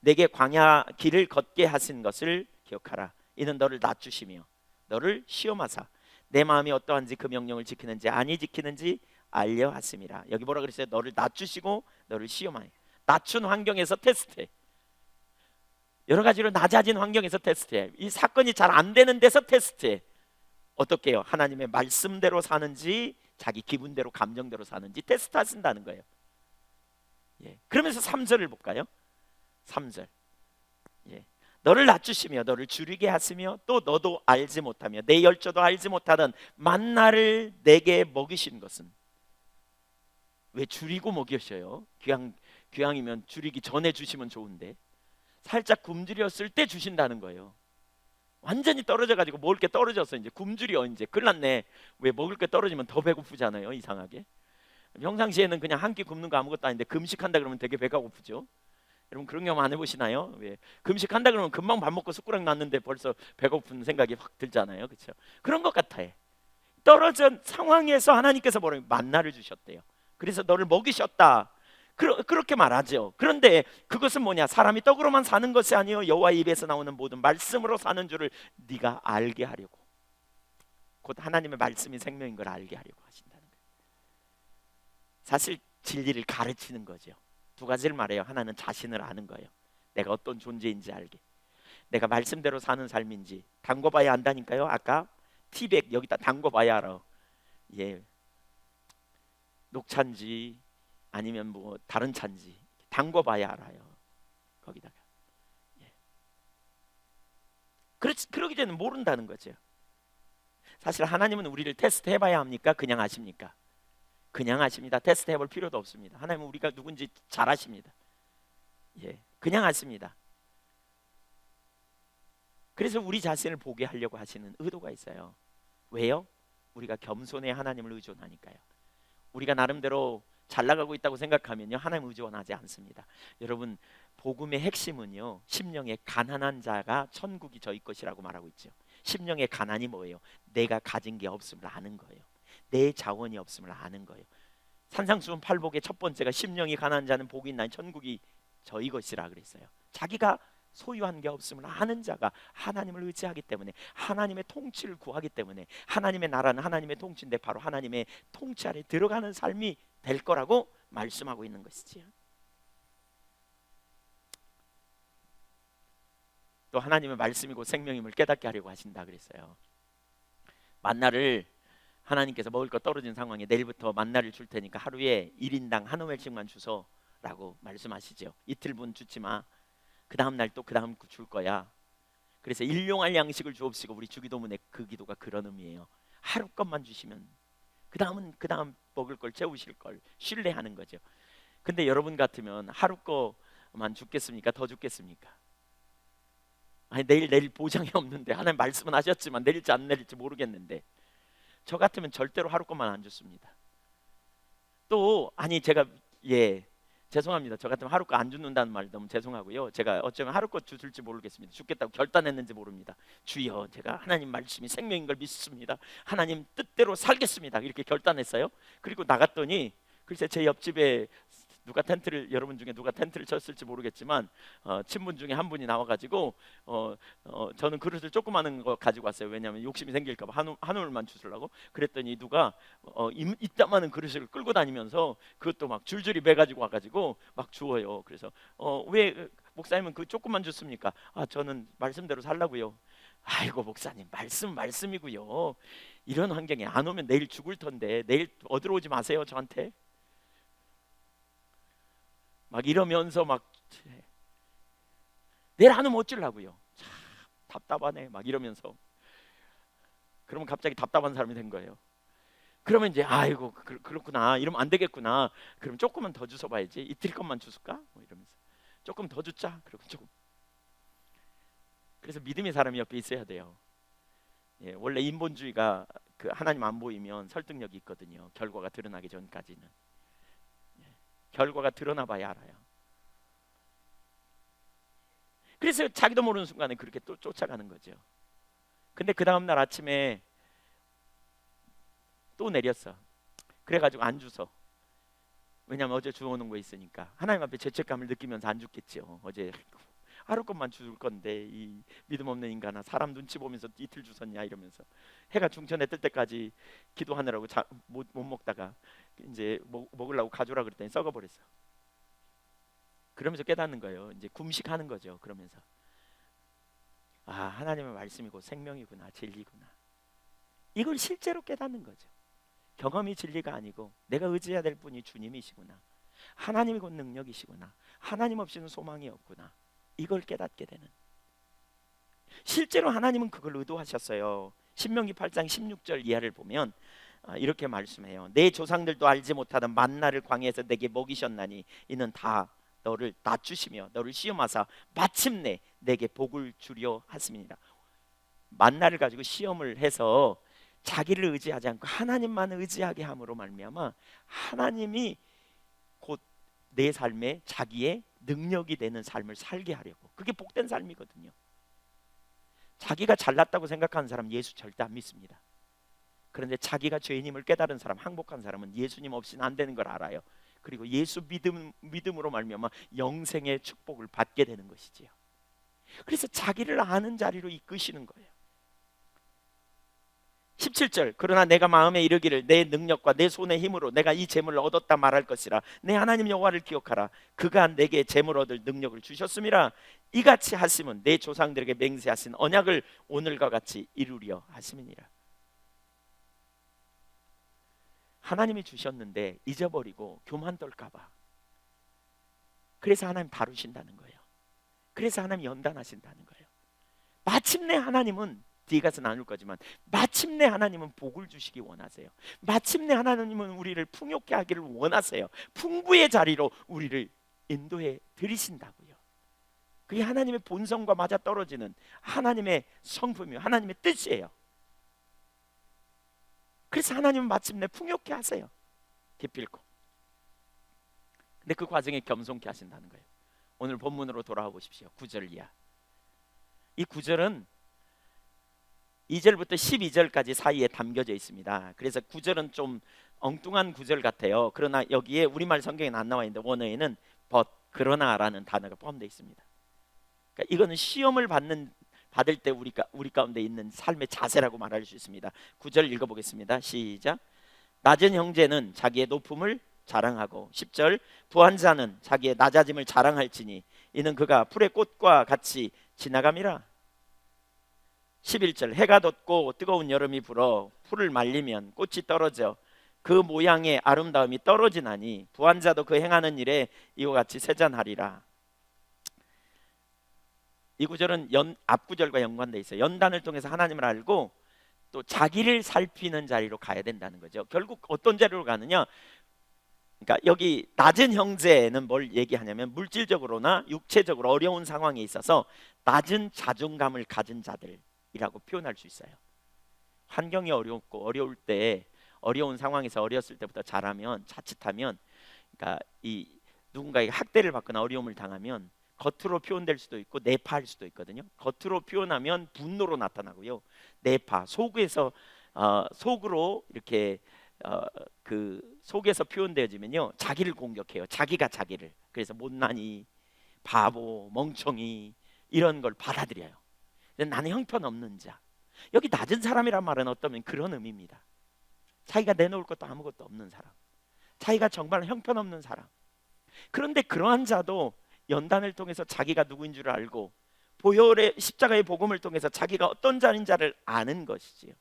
내게 광야 길을 걷게 하신 것을 기억하라. 이는 너를 낮추시며 너를 시험하사 내 마음이 어떠한지 그 명령을 지키는지 아니 지키는지 알려 하심이라. 여기 뭐라 그랬어요? 너를 낮추시고 너를 시험하여. 낮춘 환경에서 테스트해. 여러 가지로 낮아진 환경에서 테스트해. 이 사건이 잘 안 되는 데서 테스트해. 어떻게 해요? 하나님의 말씀대로 사는지 자기 기분대로 감정대로 사는지 테스트하신다는 거예요. 예. 그러면서 3절을 볼까요? 3절. 예. 너를 낮추시며 너를 줄이게 하시며 또 너도 알지 못하며 내 열조도 알지 못하던 만나를 내게 먹이신 것은. 왜 줄이고 먹이셔요? 귀향이면 줄이기 전에 주시면 좋은데 살짝 굶주렸을 때 주신다는 거예요. 완전히 떨어져 가지고 먹을 게 떨어져서 이제 굶주려, 이제 큰일 났네. 왜 먹을 게 떨어지면 더 배고프잖아요, 이상하게. 평상시에는 그냥 한 끼 굶는 거 아무것도 아닌데 금식한다 그러면 되게 배가 고프죠. 여러분 그런 경험 안 해보시나요? 왜 금식한다 그러면 금방 밥 먹고 숟가락 놨는데 벌써 배고픈 생각이 확 들잖아요, 그렇죠? 그런 것 같아요. 떨어진 상황에서 하나님께서 뭐라고 만나를 주셨대요. 그래서 너를 먹이셨다. 그렇게 말하죠. 그런데 그것은 뭐냐? 사람이 떡으로만 사는 것이 아니요 여호와의 입에서 나오는 모든 말씀으로 사는 줄을 네가 알게 하려고. 곧 하나님의 말씀이 생명인 걸 알게 하려고 하신다는 거예요. 사실 진리를 가르치는 거죠. 두 가지를 말해요. 하나는 자신을 아는 거예요. 내가 어떤 존재인지 알게. 내가 말씀대로 사는 삶인지 담궈봐야 안다니까요. 아까 티백 여기다 담궈봐야 알아. 예, 녹차인지 아니면 뭐 다른 차인지 담궈봐야 알아요. 거기다가. 예. 그러기 전에 모른다는 거죠. 사실 하나님은 우리를 테스트 해봐야 합니까? 그냥 아십니까? 그냥 아십니다. 테스트 해볼 필요도 없습니다. 하나님은 우리가 누군지 잘 아십니다. 예, 그냥 아십니다. 그래서 우리 자신을 보게 하려고 하시는 의도가 있어요. 왜요? 우리가 겸손해 하나님을 의존하니까요. 우리가 나름대로 잘 나가고 있다고 생각하면요 하나님 의존하지 않습니다. 여러분 복음의 핵심은요 심령의 가난한 자가 천국이 저희 것이라고 말하고 있죠. 심령의 가난이 뭐예요? 내가 가진 게 없음을 아는 거예요. 내 자원이 없음을 아는 거예요. 산상수훈 8복의 첫 번째가 심령이 가난한 자는 복이 있나니 천국이 저희 것이라 그랬어요. 자기가 소유한 게 없음을 아는 자가 하나님을 의지하기 때문에 하나님의 통치를 구하기 때문에 하나님의 나라는 하나님의 통치인데 바로 하나님의 통치 아래 들어가는 삶이 될 거라고 말씀하고 있는 것이지요. 또 하나님의 말씀이고 생명임을 깨닫게 하려고 하신다 그랬어요. 만나를 하나님께서 먹을 거 떨어진 상황에 내일부터 만나를 줄 테니까 하루에 1인당 한 호멜씩만 주소라고 말씀하시죠. 이틀분 주지 마. 그 다음 날 또 그 다음 줄 거야. 그래서 일용할 양식을 주옵시고 우리 주기도문의 그 기도가 그런 의미예요. 하루 것만 주시면 그 다음은 그 다음 먹을 걸 채우실 걸 신뢰하는 거죠. 근데 여러분 같으면 하루 거만 죽겠습니까? 더 죽겠습니까? 아니 내일 보장이 없는데, 하나님 말씀은 하셨지만 내릴지 안 내릴지 모르겠는데, 저 같으면 절대로 하루 것만 안 줬습니다. 또 아니 제가 죄송합니다. 저 같으면 하루 거 안 죽는다는 말 너무 죄송하고요. 제가 어쩌면 하루 거 줄지 모르겠습니다. 죽겠다고 결단했는지 모릅니다. 주여, 제가 하나님 말씀이 생명인 걸 믿습니다. 하나님 뜻대로 살겠습니다. 이렇게 결단했어요. 그리고 나갔더니 글쎄 제 옆집에 여러분 중에 누가 텐트를 쳤을지 모르겠지만 친분 중에 한 분이 나와가지고 저는 그릇을 조그마한 거 가지고 왔어요. 왜냐하면 욕심이 생길까봐 한 울만 주시려고. 그랬더니 누가 이따마는 그릇을 끌고 다니면서 그것도 막 줄줄이 매가지고 와가지고 막 주어요. 그래서 왜 목사님은 그 조금만 줬습니까? 저는 말씀대로 살라고요. 아이고 목사님, 말씀이고요. 이런 환경에 안 오면 내일 죽을 텐데 내일 얻으러 오지 마세요 저한테. 막 이러면서 막 내일 안 오면 어쩌려고요. 참 답답하네 막 이러면서. 그러면 갑자기 답답한 사람이 된 거예요. 그러면 이제 아이고 그렇구나, 이러면 안 되겠구나. 그럼 조금만 더 주워 봐야지. 이틀 것만 주실까? 뭐 이러면서 조금 더 주자. 그리고 조금. 그래서 믿음의 사람이 옆에 있어야 돼요. 원래 인본주의가 그 하나님 안 보이면 설득력이 있거든요. 결과가 드러나기 전까지는. 결과가 드러나 봐야 알아요. 그래서 자기도 모르는 순간에 그렇게 또 쫓아가는 거죠. 근데 그 다음날 아침에 또 내렸어. 그래가지고 안 주서. 왜냐면 어제 주워놓은 거 있으니까. 하나님 앞에 죄책감을 느끼면서 안 죽겠죠. 어제 하루 것만 줄 건데 이 믿음 없는 인간아, 사람 눈치 보면서 이틀 주웠냐 이러면서. 해가 중천에 뜰 때까지 기도하느라고 못 먹다가 이제 먹으려고 가져라 그랬더니 썩어버렸어. 그러면서 깨닫는 거예요. 이제 금식하는 거죠. 그러면서 하나님의 말씀이고 생명이구나, 진리구나. 이걸 실제로 깨닫는 거죠. 경험이 진리가 아니고 내가 의지해야 될 분이 주님이시구나, 하나님이 곧 능력이시구나, 하나님 없이는 소망이 없구나. 이걸 깨닫게 되는. 실제로 하나님은 그걸 의도하셨어요. 신명기 8장 16절 이하를 보면 이렇게 말씀해요. 내 조상들도 알지 못하던 만나를 광야에서 내게 먹이셨나니 이는 다 너를 낮추시며 너를 시험하사 마침내 내게 복을 주려 하심이니라. 만나를 가지고 시험을 해서 자기를 의지하지 않고 하나님만 의지하게 함으로 말미암아 하나님이 곧 내 삶에 자기의 능력이 되는 삶을 살게 하려고. 그게 복된 삶이거든요. 자기가 잘났다고 생각하는 사람 예수 절대 안 믿습니다. 그런데 자기가 죄인임을 깨달은 사람, 항복한 사람은 예수님 없이는 안 되는 걸 알아요. 그리고 예수 믿음으로 말미암아 영생의 축복을 받게 되는 것이지요. 그래서 자기를 아는 자리로 이끄시는 거예요. 17절, 그러나 내가 마음에 이르기를 내 능력과 내 손의 힘으로 내가 이 재물을 얻었다 말할 것이라. 내 하나님 여호와를 기억하라. 그가 내게 재물 얻을 능력을 주셨음이라. 이같이 하심은 내 조상들에게 맹세하신 언약을 오늘과 같이 이루려 하심이니라. 하나님이 주셨는데 잊어버리고 교만 떨까봐. 그래서 하나님 다루신다는 거예요. 그래서 하나님 연단하신다는 거예요. 마침내 하나님은 뒤에 가서 나눌 거지만 마침내 하나님은 복을 주시기 원하세요. 마침내 하나님은 우리를 풍요케 하기를 원하세요. 풍부의 자리로 우리를 인도해 드리신다고요. 그게 하나님의 본성과 맞아 떨어지는 하나님의 성품이요, 하나님의 뜻이에요. 그래서 하나님은 마침내 풍요케 하세요. 기필코. 근데 그 과정에 겸손케 하신다는 거예요. 오늘 본문으로 돌아와 보십시오. 9절 이하. 이 9절은 2절부터 12절까지 사이에 담겨져 있습니다. 그래서 9절은 좀 엉뚱한 9절 같아요. 그러나 여기에 우리말 성경에는 안 나와 있는데 원어에는 but, 그러나라는 단어가 포함되어 있습니다. 그러니까 이거는 시험을 받을 때 우리 가운데 있는 삶의 자세라고 말할 수 있습니다. 9절 읽어보겠습니다. 시작. 낮은 형제는 자기의 높음을 자랑하고, 10절, 부한 자는 자기의 낮아짐을 자랑할지니 이는 그가 풀의 꽃과 같이 지나감이라. 11절, 해가 돋고 뜨거운 여름이 불어 풀을 말리면 꽃이 떨어져 그 모양의 아름다움이 떨어지나니 부한 자도 그 행하는 일에 이와 같이 세잔하리라. 이 구절은 앞 구절과 연관되어 있어요. 연단을 통해서 하나님을 알고 또 자기를 살피는 자리로 가야 된다는 거죠. 결국 어떤 자리로 가느냐? 그러니까 여기 낮은 형제는 뭘 얘기하냐면 물질적으로나 육체적으로 어려운 상황에 있어서 낮은 자존감을 가진 자들이라고 표현할 수 있어요. 환경이 어렵고 어려울 때, 어려운 상황에서 어렸을 때부터 자라면, 자칫하면, 그러니까 이 누군가에게 학대를 받거나 어려움을 당하면 겉으로 표현될 수도 있고 내파할 수도 있거든요. 겉으로 표현하면 분노로 나타나고요. 내파, 속에서 속으로 이렇게 그 속에서 표현되어지면요, 자기를 공격해요. 자기가 자기를. 그래서 못난이, 바보, 멍청이 이런 걸 받아들여요. 나는 형편없는 자. 여기 낮은 사람이란 말은 어떠면 그런 의미입니다. 자기가 내놓을 것도 아무것도 없는 사람, 자기가 정말 형편없는 사람. 그런데 그러한 자도 연단을 통해서 자기가 누구인 줄 알고 보혈의 십자가의 복음을 통해서 자기가 어떤 자인 자를 아는 것이지요.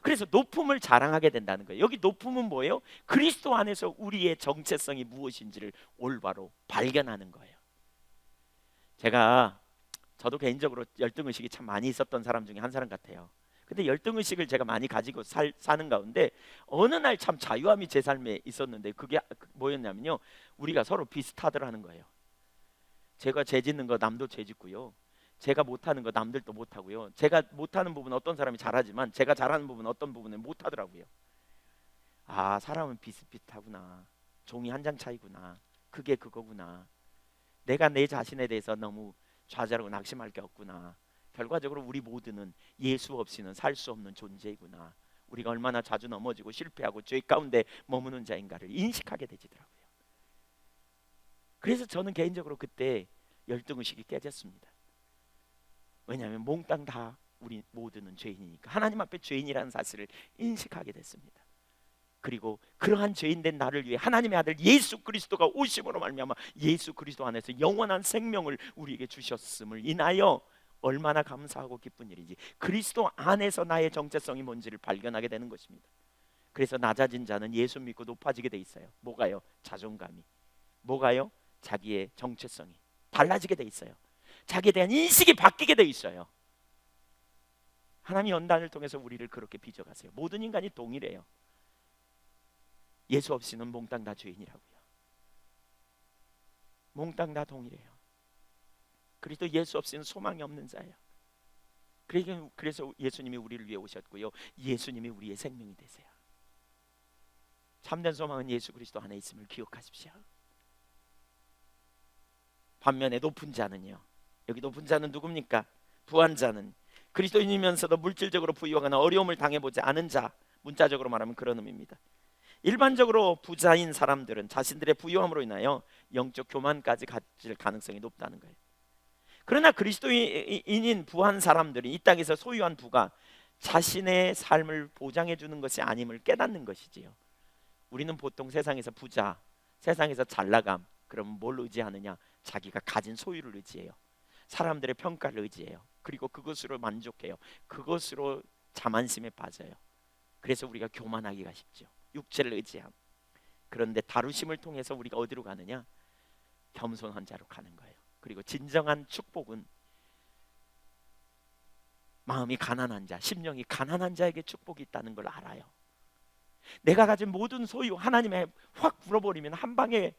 그래서 높음을 자랑하게 된다는 거예요. 여기 높음은 뭐예요? 그리스도 안에서 우리의 정체성이 무엇인지를 올바로 발견하는 거예요. 저도 개인적으로 열등의식이 참 많이 있었던 사람 중에 한 사람 같아요. 근데 열등의식을 제가 많이 가지고 사는 가운데 어느 날 참 자유함이 제 삶에 있었는데, 그게 뭐였냐면요, 우리가 서로 비슷하더라는 거예요. 제가 죄 짓는 거 남도 죄 짓고요, 제가 못하는 거 남들도 못하고요, 제가 못하는 부분 어떤 사람이 잘하지만 제가 잘하는 부분 어떤 부분은 못하더라고요. 아, 사람은 비슷비슷하구나, 종이 한 장 차이구나, 그게 그거구나, 내가 내 자신에 대해서 너무 좌절하고 낙심할 게 없구나, 결과적으로 우리 모두는 예수 없이는 살 수 없는 존재이구나, 우리가 얼마나 자주 넘어지고 실패하고 죄 가운데 머무는 자인가를 인식하게 되지더라고요. 그래서 저는 개인적으로 그때 열등의식이 깨졌습니다. 왜냐하면 몽땅 다 우리 모두는 죄인이니까, 하나님 앞에 죄인이라는 사실을 인식하게 됐습니다. 그리고 그러한 죄인된 나를 위해 하나님의 아들 예수 그리스도가 오심으로 말미암아 예수 그리스도 안에서 영원한 생명을 우리에게 주셨음을 인하여 얼마나 감사하고 기쁜 일인지, 그리스도 안에서 나의 정체성이 뭔지를 발견하게 되는 것입니다. 그래서 낮아진 자는 예수 믿고 높아지게 돼 있어요. 뭐가요? 자존감이. 뭐가요? 자기의 정체성이 달라지게 돼 있어요. 자기에 대한 인식이 바뀌게 돼 있어요. 하나님이 연단을 통해서 우리를 그렇게 빚어가세요. 모든 인간이 동일해요. 예수 없이는 몽땅 다 죄인이라고요. 몽땅 다 동일해요. 그리스도 예수 없이는 소망이 없는 자예요. 그래서 예수님이 우리를 위해 오셨고요, 예수님이 우리의 생명이 되세요. 참된 소망은 예수 그리스도 안에 있음을 기억하십시오. 반면에 높은 자는요, 여기 높은 자는 누굽니까? 부한 자는 그리스도인이면서도 물질적으로 부유하거나 어려움을 당해보지 않은 자, 문자적으로 말하면 그런 의미입니다. 일반적으로 부자인 사람들은 자신들의 부유함으로 인하여 영적 교만까지 가질 가능성이 높다는 거예요. 그러나 그리스도인인 부한 사람들이 이 땅에서 소유한 부가 자신의 삶을 보장해 주는 것이 아님을 깨닫는 것이지요. 우리는 보통 세상에서 부자, 세상에서 잘나감, 그러면 뭘 의지하느냐? 자기가 가진 소유를 의지해요. 사람들의 평가를 의지해요. 그리고 그것으로 만족해요. 그것으로 자만심에 빠져요. 그래서 우리가 교만하기가 쉽죠. 육체를 의지함. 그런데 다루심을 통해서 우리가 어디로 가느냐? 겸손한 자로 가는 거예요. 그리고 진정한 축복은 마음이 가난한 자, 심령이 가난한 자에게 축복이 있다는 걸 알아요. 내가 가진 모든 소유 하나님에 확 불어버리면 한 방에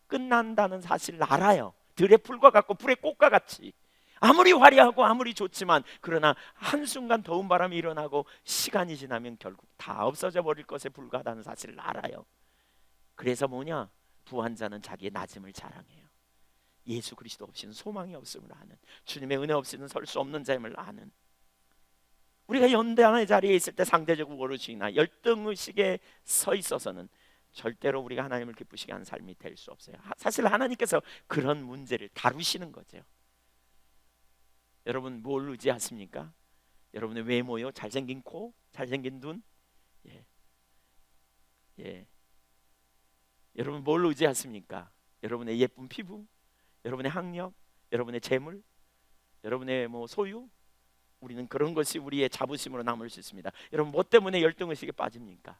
끝난다는 사실을 알아요. 들의 풀과 같고 불의 꽃과 같이, 아무리 화려하고 아무리 좋지만 그러나 한순간 더운 바람이 일어나고 시간이 지나면 결국 다 없어져 버릴 것에 불과하다는 사실을 알아요. 그래서 뭐냐? 부한 자는 자기의 낮음을 자랑해요. 예수 그리스도 없이는 소망이 없음을 아는, 주님의 은혜 없이는 설 수 없는 자임을 아는. 우리가 연단의 자리에 있을 때 상대적으로 오르시나 열등의식에 서 있어서는 절대로 우리가 하나님을 기쁘시게 하는 삶이 될 수 없어요. 사실 하나님께서 그런 문제를 다루시는 거죠. 여러분 뭘 의지하십니까? 여러분의 외모요? 잘생긴 코? 잘생긴 눈? 예. 여러분 뭘 의지하십니까? 여러분의 예쁜 피부? 여러분의 학력? 여러분의 재물? 여러분의 소유? 우리는 그런 것이 우리의 자부심으로 남을 수 있습니다. 여러분 뭐 때문에 열등의식에 빠집니까?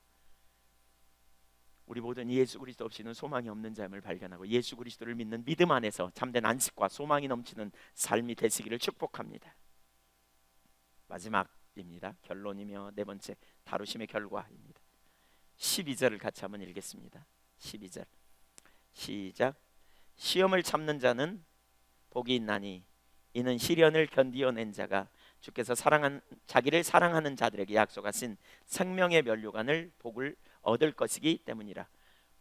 우리 모두는 예수 그리스도 없이는 소망이 없는 자임을 발견하고 예수 그리스도를 믿는 믿음 안에서 참된 안식과 소망이 넘치는 삶이 되시기를 축복합니다. 마지막 결론입니다. 결론이며 네 번째 다루심의 결과입니다. 12절을 같이 한번 읽겠습니다. 12절 시작. 시험을 참는 자는 복이 있나니 이는 시련을 견디어낸 자가 주께서 자기를 사랑하는 자들에게 약속하신 생명의 면류관을 복을 얻을 것이기 때문이라.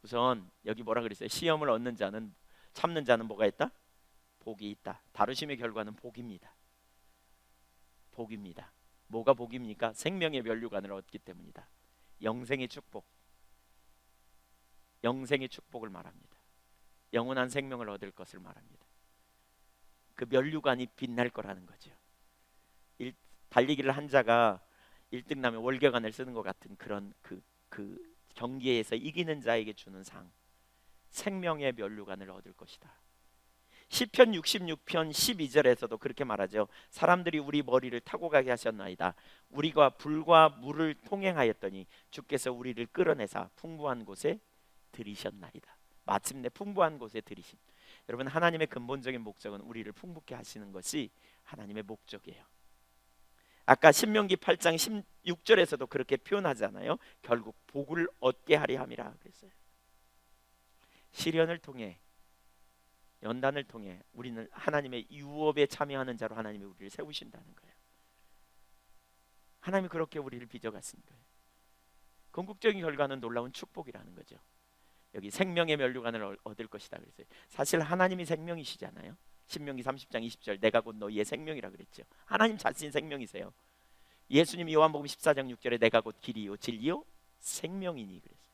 우선 여기 뭐라 그랬어요? 시험을 얻는 자는, 참는 자는 뭐가 있다? 복이 있다. 다루심의 결과는 복입니다. 복입니다. 뭐가 복입니까? 생명의 면류관을 얻기 때문이다. 영생의 축복, 영생의 축복을 말합니다. 영원한 생명을 얻을 것을 말합니다. 그 면류관이 빛날 거라는 거죠. 달리기를 한 자가 1등 나면 월계관을 쓰는 것 같은 그런 그 경기에서 이기는 자에게 주는 상, 생명의 면류관을 얻을 것이다. 시편 66편 12절에서도 그렇게 말하죠. 사람들이 우리 머리를 타고 가게 하셨나이다. 우리가 불과 물을 통행하였더니 주께서 우리를 끌어내사 풍부한 곳에 들이셨나이다. 마침내 풍부한 곳에 들이심. 여러분, 하나님의 근본적인 목적은 우리를 풍부케 하시는 것이 하나님의 목적이에요. 아까 신명기 8장 16절에서도 그렇게 표현하잖아요. 결국 복을 얻게 하려 함이라 그랬어요. 시련을 통해, 연단을 통해 우리는 하나님의 유업에 참여하는 자로 하나님이 우리를 세우신다는 거예요. 하나님이 그렇게 우리를 빚어갔은 거예요. 궁극적인 결과는 놀라운 축복이라는 거죠. 여기 생명의 면류관을 얻을 것이다 그랬어요. 사실 하나님이 생명이시잖아요. 신명기 30장 20절 내가 곧 너희의 생명이라 그랬죠. 하나님 자신이 생명이세요. 예수님이 요한복음 14장 6절에 내가 곧 길이요 진리요 생명이니 그랬어요.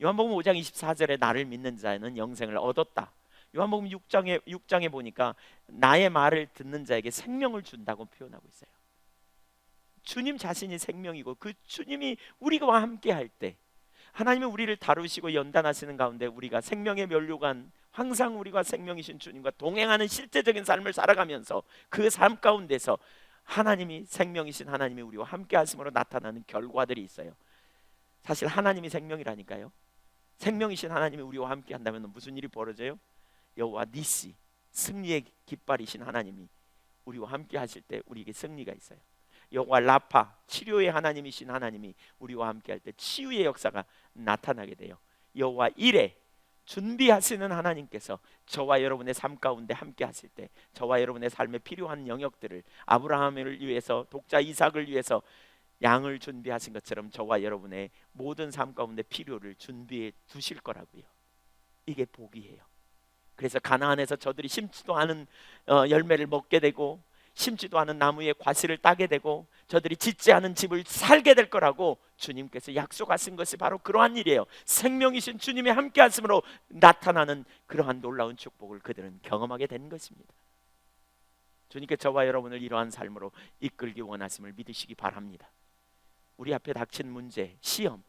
요한복음 5장 24절에 나를 믿는 자는 영생을 얻었다. 요한복음 6장에 보니까 나의 말을 듣는 자에게 생명을 준다고 표현하고 있어요. 주님 자신이 생명이고 그 주님이 우리와 함께 할 때 하나님은 우리를 다루시고 연단하시는 가운데 우리가 생명의 면류관, 항상 우리가 생명이신 주님과 동행하는 실제적인 삶을 살아가면서 그 삶 가운데서 하나님이 생명이신 하나님이 우리와 함께 하심으로 나타나는 결과들이 있어요. 사실 하나님이 생명이라니까요. 생명이신 하나님이 우리와 함께 한다면 무슨 일이 벌어져요? 여호와 니시, 승리의 깃발이신 하나님이 우리와 함께 하실 때 우리에게 승리가 있어요. 여호와 라파, 치료의 하나님이신 하나님이 우리와 함께 할 때 치유의 역사가 나타나게 돼요. 여호와 이레, 준비하시는 하나님께서 저와 여러분의 삶 가운데 함께 하실 때 저와 여러분의 삶에 필요한 영역들을 아브라함을 위해서, 독자 이삭을 위해서 양을 준비하신 것처럼 저와 여러분의 모든 삶 가운데 필요를 준비해 두실 거라고요. 이게 복이에요. 그래서 가나안에서 저들이 심지도 않은 열매를 먹게 되고 심지도 않은 나무의 과실을 따게 되고 저들이 짓지 않은 집을 살게 될 거라고 주님께서 약속하신 것이 바로 그러한 일이에요. 생명이신 주님이 함께 하심으로 나타나는 그러한 놀라운 축복을 그들은 경험하게 된 것입니다. 주님께 저와 여러분을 이러한 삶으로 이끌기 원하심을 믿으시기 바랍니다. 우리 앞에 닥친 문제, 시험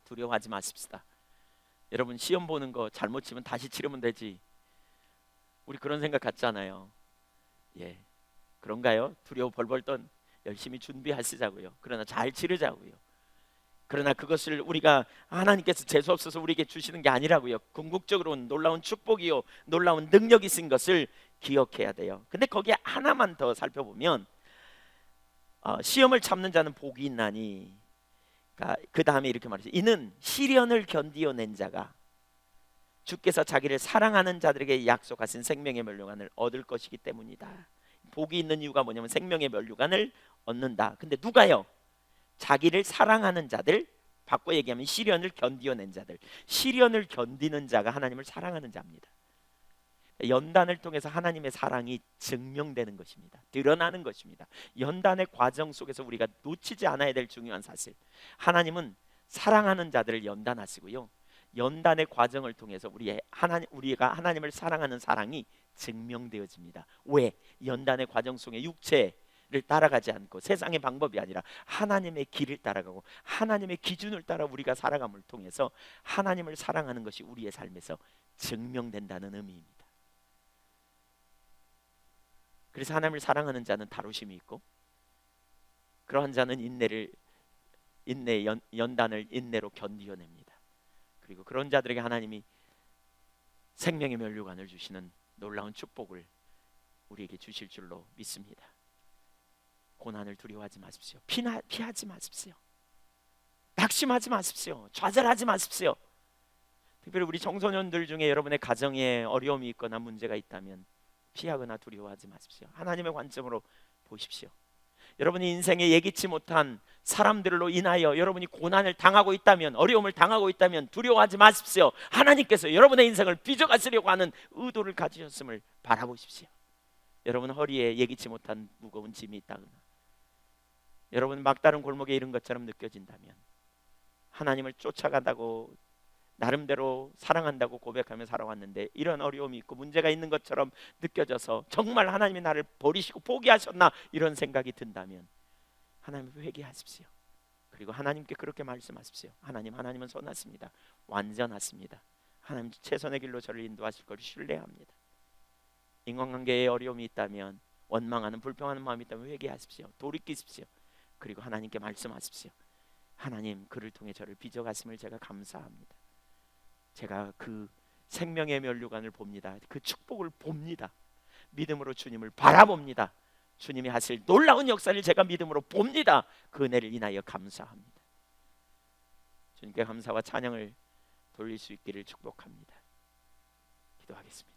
두려워하지 마십시다. 여러분, 시험 보는 거 잘못 치면 다시 치르면 되지. 우리 그런 생각 갖잖아요. 예, 그런가요? 두려워 벌벌 떤 열심히 준비하시자고요. 그러나 잘 치르자고요. 그러나 그것을 우리가 하나님께서 재수 없어서 우리에게 주시는 게 아니라고요. 궁극적으로는 놀라운 축복이요, 놀라운 능력이신 것을 기억해야 돼요. 근데 거기에 하나만 더 살펴보면 시험을 참는 자는 복이 있나니, 그 다음에 이렇게 말하죠. 이는 시련을 견디어낸 자가 주께서 자기를 사랑하는 자들에게 약속하신 생명의 면류관을 얻을 것이기 때문이다. 복이 있는 이유가 뭐냐면 생명의 면류관을 얻는다. 근데 누가요? 자기를 사랑하는 자들, 바꿔 얘기하면 시련을 견디어낸 자들. 시련을 견디는 자가 하나님을 사랑하는 자입니다. 연단을 통해서 하나님의 사랑이 증명되는 것입니다. 드러나는 것입니다. 연단의 과정 속에서 우리가 놓치지 않아야 될 중요한 사실, 하나님은 사랑하는 자들을 연단하시고요, 연단의 과정을 통해서 우리가 하나님을 사랑하는 사랑이 증명되어집니다. 왜? 연단의 과정 속에 육체를 따라가지 않고 세상의 방법이 아니라 하나님의 길을 따라가고 하나님의 기준을 따라 우리가 살아감을 통해서 하나님을 사랑하는 것이 우리의 삶에서 증명된다는 의미입니다. 그래서 하나님을 사랑하는 자는 다루심이 있고, 그러한 자는 연단을 인내로 견디어냅니다. 그리고 그런 자들에게 하나님이 생명의 면류관을 주시는 놀라운 축복을 우리에게 주실 줄로 믿습니다. 고난을 두려워하지 마십시오. 피하지 마십시오. 낙심하지 마십시오. 좌절하지 마십시오. 특별히 우리 청소년들 중에 여러분의 가정에 어려움이 있거나 문제가 있다면 피하거나 두려워하지 마십시오. 하나님의 관점으로 보십시오. 여러분이 인생에 예기치 못한 사람들로 인하여 여러분이 고난을 당하고 있다면, 어려움을 당하고 있다면 두려워하지 마십시오. 하나님께서 여러분의 인생을 빚어가시려고 하는 의도를 가지셨음을 바라보십시오. 여러분 허리에 예기치 못한 무거운 짐이 있다거나 여러분 막다른 골목에 이른 것처럼 느껴진다면, 하나님을 쫓아간다고 나름대로 사랑한다고 고백하며 살아왔는데 이런 어려움이 있고 문제가 있는 것처럼 느껴져서 정말 하나님이 나를 버리시고 포기하셨나 이런 생각이 든다면 하나님 회개하십시오. 그리고 하나님께 그렇게 말씀하십시오. 하나님은 선하십니다. 완전하십니다. 하나님 최선의 길로 저를 인도하실 것을 신뢰합니다. 인간관계에 어려움이 있다면, 원망하는 불평하는 마음이 있다면 회개하십시오. 돌이키십시오. 그리고 하나님께 말씀하십시오. 하나님, 그를 통해 저를 빚어가심을 제가 감사합니다. 제가 그 생명의 면류관을 봅니다. 그 축복을 봅니다. 믿음으로 주님을 바라봅니다. 주님이 하실 놀라운 역사를 제가 믿음으로 봅니다. 그 은혜를 인하여 감사합니다. 주님께 감사와 찬양을 돌릴 수 있기를 축복합니다. 기도하겠습니다.